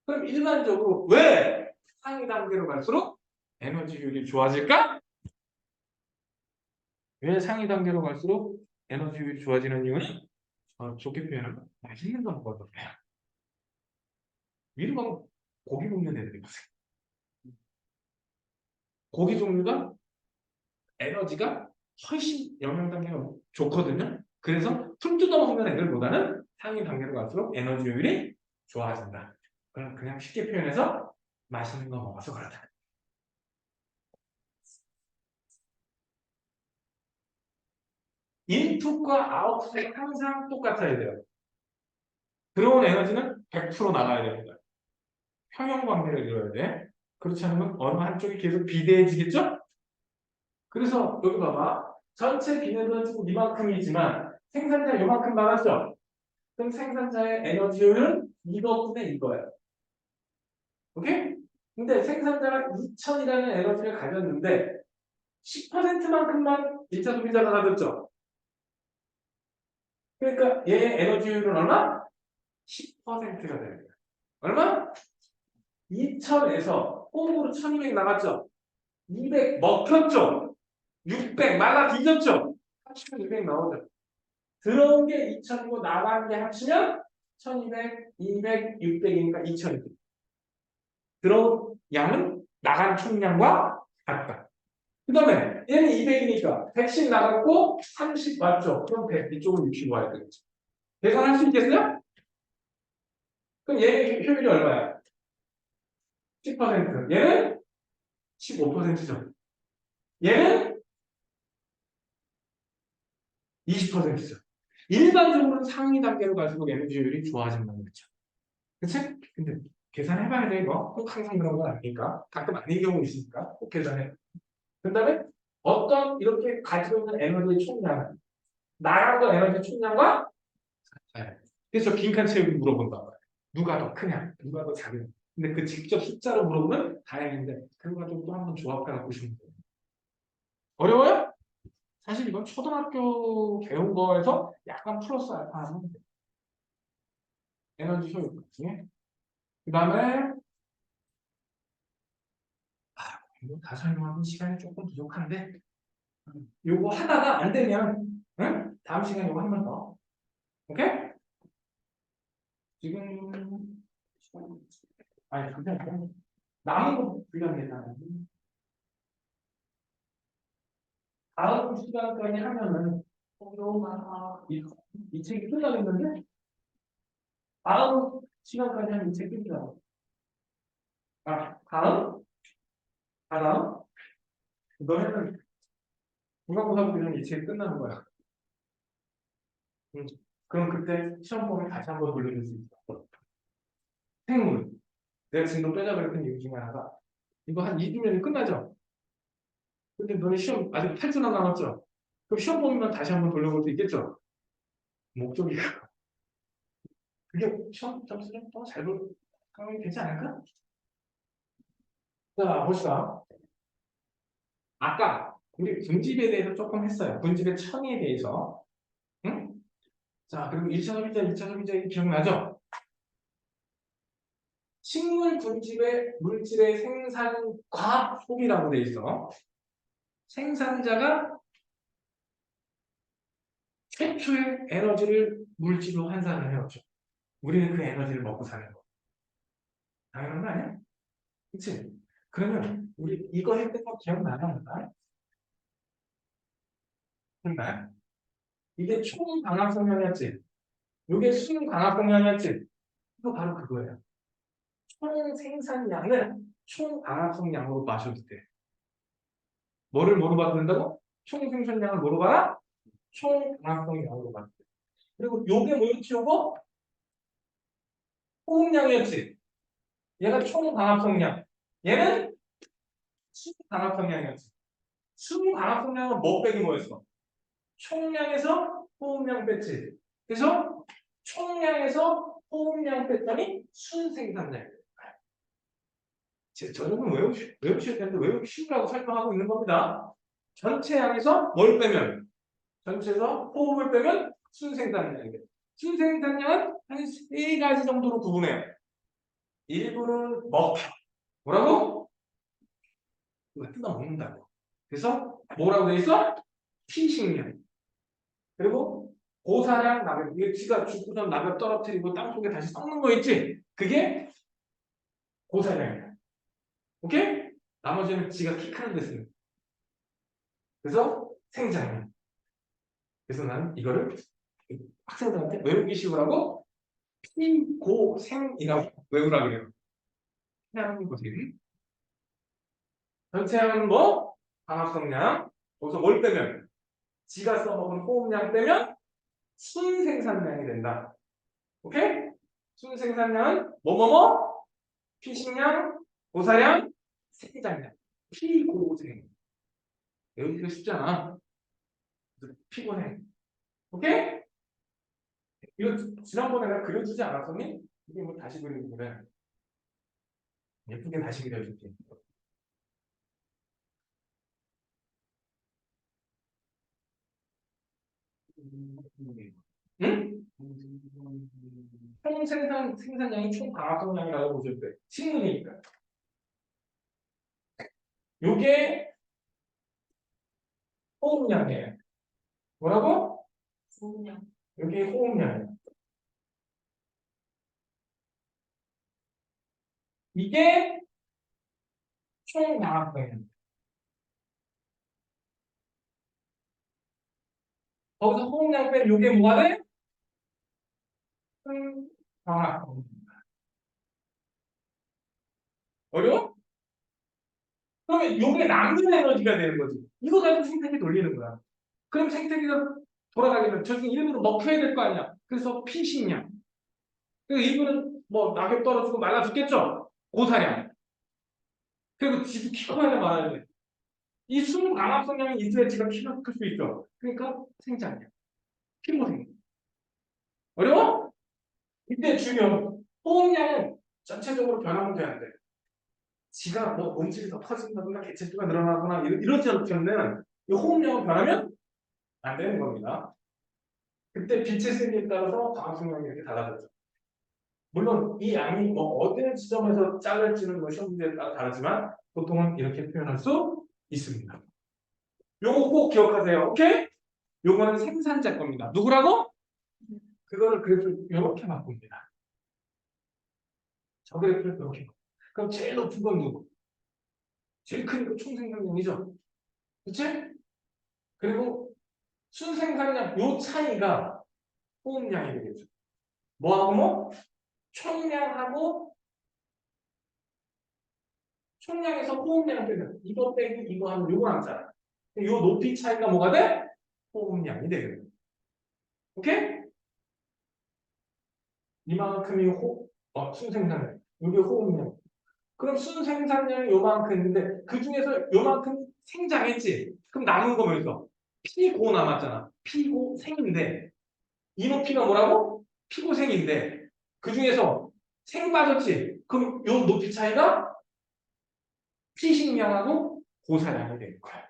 그럼 일반적으로 왜 상위 단계로 갈수록 에너지율이 좋아질까? 왜 상위 단계로 갈수록 에너지율이 좋아지는 이유는 좋게 표현하면 맛있는 거 먹어도 돼요. 위로 고기 먹는 애들이 보세요. 고기 종류가 에너지가 훨씬 영양 단계가 좋거든요. 그래서 풀 뜯어 먹는 애들보다는 상위 단계로 갈수록 에너지 효율이 좋아진다. 그냥 쉽게 표현해서 맛있는 거 먹어서 그렇다. 인풋과 아웃풋이 항상 똑같아야 돼요. 들어온 에너지는 100% 나가야 됩니다. 평형 관계를 이뤄야 돼. 그렇지 않으면 어느 한쪽이 계속 비대해지겠죠? 그래서 여기 봐봐. 전체 비례는 지금 이만큼이지만 생산자 이만큼 나갔죠? 그럼 생산자의 에너지 효율은 이것분의 이거예요. 오케이? 근데 생산자가 2000이라는 에너지를 가졌는데 10%만큼만 1차 소비자가 가졌죠? 그러니까 얘의 에너지 효율은 얼마? 10%가 되는 거예요. 얼마? 2000에서 홈으로 1200 나갔죠? 200 먹혔죠? 600 말라 뒤졌죠? 합치면 200 나오죠? 들어온 게 2000이고 나간 게 합치면 1200, 200, 600이니까 2000이고 들어온 양은 나간 총량과 같다. 그 다음에 얘는 200이니까 110 나갔고 30 맞죠? 그럼 100 이쪽을 60 와야 되겠죠. 계산할 수 있겠어요? 그럼 얘의 효율이 얼마야? 10%. 얘는 15%죠. 얘는 20%죠. 일반적으로는 상위 단계로 갈수록 에너지 효율이 좋아진다는 거죠. 그치? 근데 계산해봐야 돼, 이거. 꼭 항상 그런 건 아니니까. 가끔 아닌 경우 있으니까 꼭 계산해. 그 다음에 어떤 이렇게 가지고 있는 에너지의 총량, 나간 거 에너지 총량과 같아요. 그래서 빈칸 채우기 물어본단 말이에요. 누가 더 크냐, 누가 더 작으냐. 근데 그 직접 숫자로 물어보면 다행인데 그거 가지고 또 한번 조합해 보시면 돼요. 어려워요? 사실 이건 초등학교 배운 거에서 약간 플러스 알파 하면 돼요. 에너지 효율 중에. 그 다음에 이거 다 설명하면 시간이 조금 부족한데 요거 하다가 안 되면 응? 다음 시간에 요거 한 번 더. 오케이? 지금 아니 그게 아니라 남은 거 분량이잖아요. 다음 시간까지 하면은 너무 많아. 이 책이 끝나겠는데 다음 시간까지 하면 이 책 끝이라고. 아 다음 너네는 중간고사 보면 이 책이 끝나는 거야. 그럼 그때 시험 보면 다시 한번 돌려줄 수 있어. 생물. 내가 지금 너 빼자 그랬던 이유 중에 하나가 이거 한 2주면 끝나죠? 근데 너네 시험 아직 8주나 남았죠? 그럼 시험 보면 다시 한번 돌려볼 수 있겠죠? 목적이 그게 시험 점수 좀 더 잘 보면 되지 않을까? 자, 봅시다. 아까 우리 분집에 대해서 조금 했어요. 분집의 천에 대해서. 응? 자, 그리고 1차 소비자, 2차 소비자 이거 기억나죠? 식물 분집의 물질의 생산과 소비라고 돼 있어. 생산자가 최초의 에너지를 물질로 환산을 해오죠. 우리는 그 에너지를 먹고 사는 거. 당연한 거 아니야? 그치? 그러면 우리 이거 했던 거 기억나나? 기억나요? 이게 총광합성량이었지? 이게 순광합성량이었지? 이거 바로 그거예요. 총 생산량은 총광합성량으로 마셔도 돼. 뭐를 봐도 된다고? 총 생산량을 뭐로 봐라? 총광합성량으로 봐도 돼. 그리고 요게 뭐였지, 요거? 호흡량이었지? 얘가 총광합성량. 얘는 순광합성량이었지. 순광합성량은 뭐 빼기 뭐였어? 총량에서 호흡량 뺐지. 그래서 총량에서 호흡량 뺐더니 순생산량. 저녁은 외우셔야 되는데 외우기 쉬우라고 설명하고 있는 겁니다. 전체 양에서 뭘 빼면? 전체에서 호흡을 빼면 순생산량이에요. 순생산량은 한 세 가지 정도로 구분해요. 일부는 먹혀. 뭐라고? 이거 뜯어 먹는다고. 그래서 뭐라고 돼 있어? 피식량. 그리고 고사량 낙엽. 이게 지가 죽고선 낙엽 떨어뜨리고 땅속에 다시 썩는 거 있지? 그게 고사량이야. 오케이? 나머지는 지가 키 크는 데 쓰는. 그래서 생장량. 그래서 나는 이거를 학생들한테 외우기 쉬우라고 피고생이라고 외우라 그래요. 그냥 보세요. 전체량은 뭐? 광합성량. 거기서 뭘 빼면? 지가 써먹은 호흡량 빼면 순생산량이 된다. 오케이? 순생산량은 뭐뭐뭐? 피식량, 고사량, 생장량. 피고생. 여기가 쉽잖아. 피고생. 오케이? 이거 지난번에 내가 그려주지 않았었니? 이게 뭐 다시 그리는 거래. 예쁘게 다시 그려줄게. 응? 총 생산량이 총 방합성량이라고 보실 때 식물이니까. 요게 호흡량이에요. 뭐라고? 좋냐. 요게 호흡량이에요. 이게 총 방합성량. 거기서 호흡량 빼면 요게 뭐가 돼? 방합성량. 어려워? 그러면 요게 남는 에너지가 되는 거지. 이거 가지고 생태계 돌리는 거야. 그럼 생태계가 돌아가려면 저기 일부러 먹혀야 될 거 아니야. 그래서 피식량. 그리고 일부는 뭐 낙엽 떨어지고 말라 죽겠죠. 고사량. 그리고 지도 키 커야 돼 말아야 돼. 이 순강압성량이 있어야 지가 키가 클 수 있죠. 그러니까 생장량. 피고생. 어려워? 이때 중요. 호흡량은 전체적으로 변하면 돼. 지가 뭐 몸집이 더 커진다거나 개체수가 늘어나거나 이러지 않으면 이 호흡량은 변하면 안 되는 겁니다. 그때 빛의 세기에 따라서 광학성량이 이렇게 달라졌죠. 물론 이 양이 뭐 어느 지점에서 자를지는 뭐 시험 문제에 따라 다르지만 보통은 이렇게 표현할 수 있습니다. 요거 꼭 기억하세요. 오케이? 요거는 생산자 겁니다. 누구라고? 그거를 그래프 이렇게 바꿉니다. 저 그래프를 이렇게 바꿔. 그럼 제일 높은 건 누구? 제일 큰 거 총생산량이죠. 그치? 그리고 순생산량 요 차이가 호흡량이 되겠죠. 뭐하고 뭐? 총량하고 총량에서 호흡량 빼면 이거 빼기 이거 하면 요거 남잖아. 요 높이 차이가 뭐가 돼? 호흡량이 되거든요. 오케이? 이만큼이 순생산량. 이게 호흡량. 그럼 순생산량이 요만큼인데 그 중에서 요만큼 생장했지. 그럼 남은 거 뭐였어? 피고 남았잖아. 피고생인데 이 높이가 뭐라고? 피고생인데 그 중에서 생 빠졌지. 그럼 요 높이 차이가 피식량하고 고사량이 되는 거야.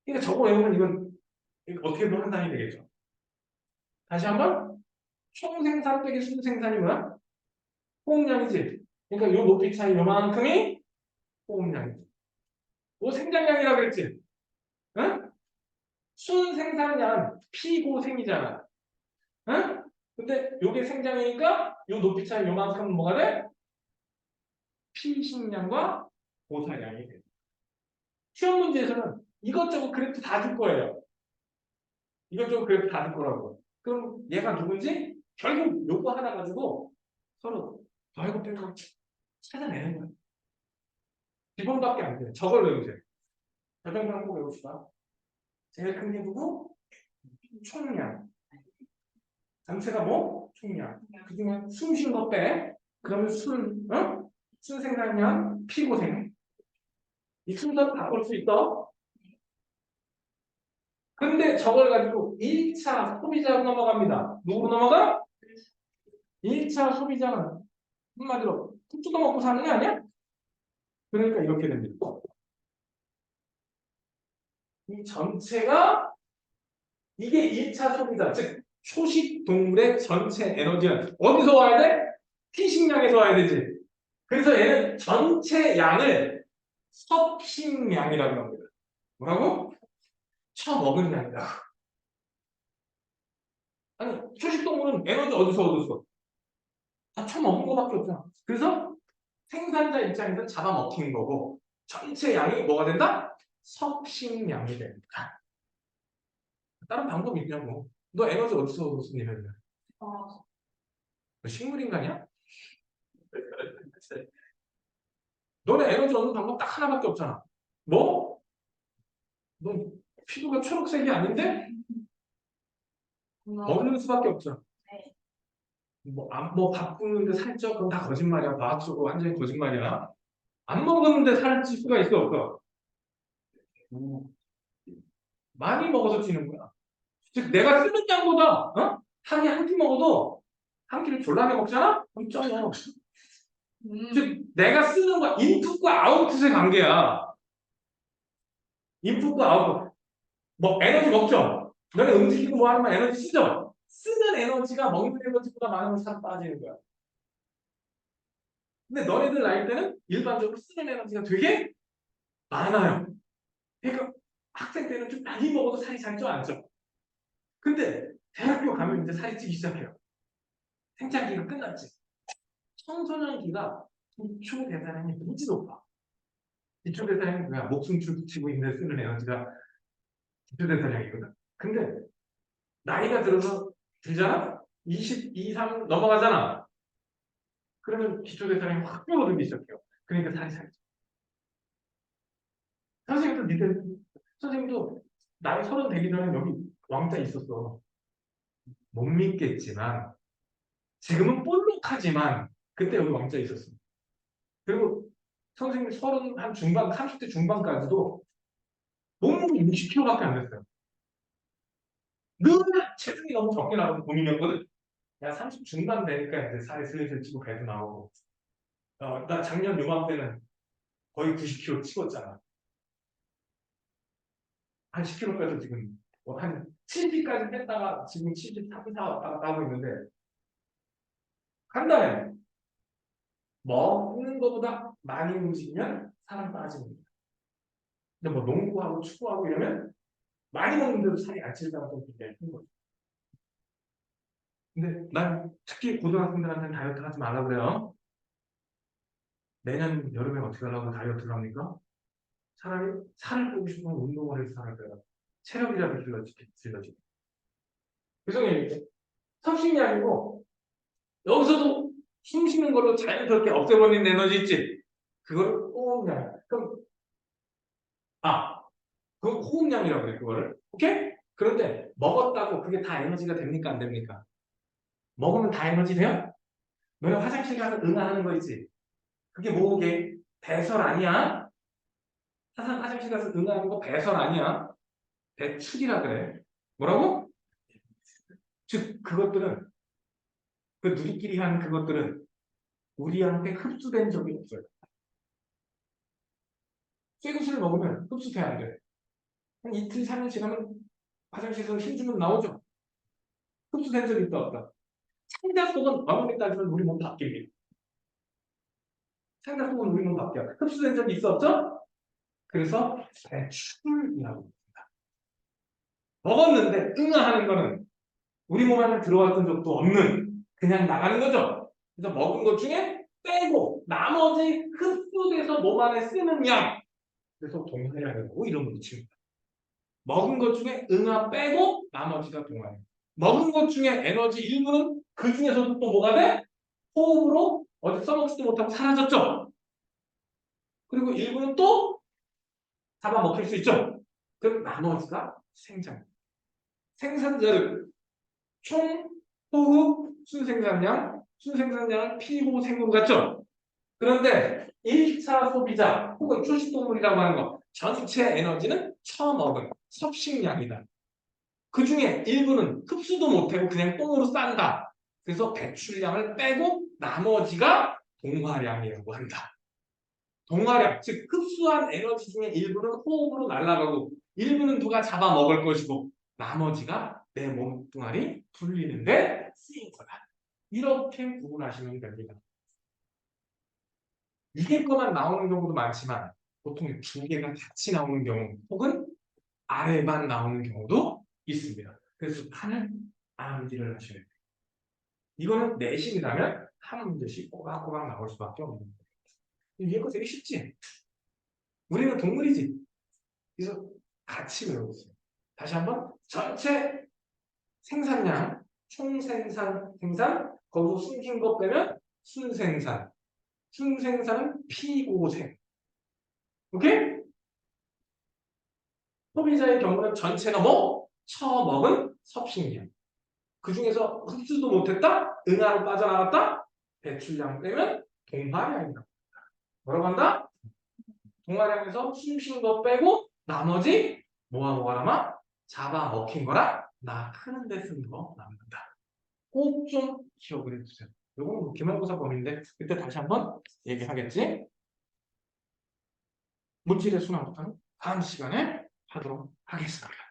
그러니까 저거 외우면 이건 어떻게든 판단이 되겠죠. 다시 한번 총생산 빼기 순생산이 뭐야? 호흡량이지. 그러니까 요 높이 차이 요만큼이 호흡량이지. 뭐 생장량이라고 그랬지? 응? 순생산량 피고생이잖아. 응? 근데 요게 생장이니까 요 높이 차이 요만큼 뭐가 돼? 피식량과 고사량이 돼. 시험 문제에서는 이것저것 그래프 다 줄 거예요. 이것저것 그래프 다 줄 거라고. 그럼 얘가 누군지 결국 요거 하나 가지고 서로 더하고 빼고 찾아내는 거야. 기본밖에 안 돼. 저걸 외우세요. 저정도는 꼭 외웁시다. 제일 큰 게 누구? 총량. 전체가 뭐? 총량. 그 중에 숨 쉰 거 빼. 그러면 순생산량, 피고생. 이 순서 바꿀 수 있어. 근데 저걸 가지고 1차 소비자로 넘어갑니다. 누구로 넘어가? 1차 소비자는 한마디로 툭 뜯어 먹고 사는 게 아니야? 그러니까 이렇게 됩니다. 이 전체가 이게 1차 소비자, 즉 초식 동물의 전체 에너지는 어디서 와야 돼? 피식량에서 와야 되지. 그래서 얘는 전체 양을 섭식량이라고 합니다. 뭐라고? 처먹은 양이다. 아니 초식 동물은 에너지 어디서 얻었어? 다 처먹은 거밖에 없잖아. 그래서 생산자 입장에서 잡아먹히는 거고 전체 양이 뭐가 된다? 섭식량이 됩니다. 다른 방법이 있냐고. 너 에너지 어디서 얻었어? 이러면 어, 너 식물인간이야? 너네 에너지 얻는 방법 딱 하나밖에 없잖아. 뭐? 너 피부가 초록색이 아닌데? 먹는 수밖에 없잖아. 네. 밥 굶는데 살쪄? 그럼 다 거짓말이야. 과학적으로 완전히 거짓말이야. 안 먹었는데 살 찔 수가 있어, 없어? 많이 먹어서 찌는 거야. 즉, 내가 쓰는 양보다, 하루에 한 끼 먹어도 한 끼를 졸라게 먹잖아? 그럼 쪄요. 즉, 내가 쓰는 거, 인풋과 아웃풋의 관계야. 인풋과 아웃풋. 뭐, 에너지 먹죠? 너네 움직이고 뭐 하면 에너지 쓰죠? 쓰는 에너지가 먹는 에너지보다 많으면 살 빠지는 거야. 근데 너네들 나이 때는 일반적으로 쓰는 에너지가 되게 많아요. 그러니까 학생 때는 좀 많이 먹어도 살이 잘 쪄, 안 쪄? 근데 대학교 가면 이제 살이 찌기 시작해요. 생장기가 끝났지. 청소년기가 기초 대사량이 무지 높아. 기초 대사량이 뭐야? 목숨줄 붙이고 있는데 쓰는 에너지가 기초 대사량이거든. 근데 나이가 들잖아? 22, 3 넘어가잖아. 그러면 기초 대사량이 확 줄어들기 시작해요. 그러니까 살이 살 쪄. 선생님도 나이 30 되기 전에 여기 왕자 있었어. 못 믿겠지만 지금은 볼록하지만 그때 여기 왕자 있었어. 그리고 선생님 30 한 중반, 30대 중반까지도 몸무게 60kg밖에 안 됐어요. 늘 체중이 너무 적게 나와서 고민이었거든. 야, 30 중반 되니까 이제 살이 슬슬 찌고 배도 나오고. 나 작년 요맘때는 거의 90kg 찍었잖아. 한 10kg 빼서 지금 한 70까지 뺐다가 지금 73, 4 왔다 갔다 하고 있는데 한 달에 먹는 것보다 많이 움직이면 살은 빠집니다. 근데 뭐 농구하고 축구하고 이러면 많이 먹는데도 살이 안 찔 가능성이 굉장히 큰 거죠. 근데 난 특히 고등학생들한테는 다이어트 하지 말라 그래요. 내년 여름에 어떻게 하려고 다이어트를 합니까? 차라리 살을 빼고 싶으면 운동을 해서 살을 빼라. 체력이라도 길러지. 그래서 섭식이 아니고 여기서도 숨 쉬는 걸로 자연스럽게 없애버리는 에너지 있지? 그걸 호흡량. 그럼 그건 호흡량이라고 그래 그거를. 오케이? 그런데 먹었다고 그게 다 에너지가 됩니까 안 됩니까? 먹으면 다 에너지 돼요? 너네 화장실 가서 응하는 거 있지? 그게 뭐게? 배설 아니야? 화장실 가서 응하는 거 배설 아니야? 배출이라 그래. 뭐라고? 즉 그것들은 그 누리끼리 한 그것들은 우리한테 흡수된 적이 없어요. 쇠구슬을 먹으면 흡수돼 안 돼. 한 이틀, 3일 지나면 화장실에서 힘주면 나오죠. 흡수된 적이 있다 없다. 상자 속은 어머니 따지면 우리 몸 바뀝니다. 상자 속은 우리 몸 바뀌어. 흡수된 적이 있어 없죠? 그래서 배출이라고 합니다. 먹었는데 응아하는 거는 우리 몸 안에 들어왔던 적도 없는 그냥 나가는 거죠. 그래서 먹은 것 중에 빼고 나머지 흡수돼서 몸 안에 쓰는 양. 그래서 동활이라고 이름을 붙입니다. 먹은 것 중에 응아 빼고 나머지가 동활. 먹은 것 중에 에너지 일부는 그 중에서도 또 뭐가 돼? 호흡으로 어디 써먹지도 못하고 사라졌죠. 그리고 일부는 또 잡아먹힐 수 있죠. 그럼 나머지가 생산. 생산자를 총 호흡 순생산량, 순생산량은 피고 생으로 같죠. 그런데 1차 소비자 혹은 초식동물이라고 하는 거 전체 에너지는 처먹은 섭식량이다. 그 중에 일부는 흡수도 못하고 그냥 똥으로 싼다. 그래서 배출량을 빼고 나머지가 동화량이라고 한다. 동화량, 즉 흡수한 에너지 중에 일부는 호흡으로 날아가고 일부는 누가 잡아먹을 것이고 나머지가 내 몸뚱아리 불리는데 쓰인 거다. 이렇게 구분하시면 됩니다. 이게 것만 나오는 경우도 많지만 보통 두 개가 같이 나오는 경우 혹은 아래만 나오는 경우도 있습니다. 그래서 하는 암기를 하셔야 돼요. 이거는 내신이라면 한 문제씩 꼬박꼬박 나올 수밖에 없는 거예요. 위에 거 되게 쉽지? 우리는 동물이지. 그래서 같이 외우고 있어요. 다시 한번 전체 생산량, 총생산, 거기서 숨긴 것 빼면 순생산. 순생산은 피고생. 오케이? 소비자의 경우는 전체가 뭐? 처먹은 섭식량. 그 중에서 흡수도 못했다? 응아로 빠져나갔다? 배출량 빼면 동화량이다. 뭐라고 한다? 동화량에서 숨쉰 거 빼고 나머지 뭐가 남아? 잡아먹힌 거랑 나 크는 데 쓴 거 남는다. 꼭 좀 기억을 해주세요. 이건 뭐 기말고사 범위인데 그때 다시 한번 얘기하겠지? 물질의 순환부터는 다음 시간에 하도록 하겠습니다.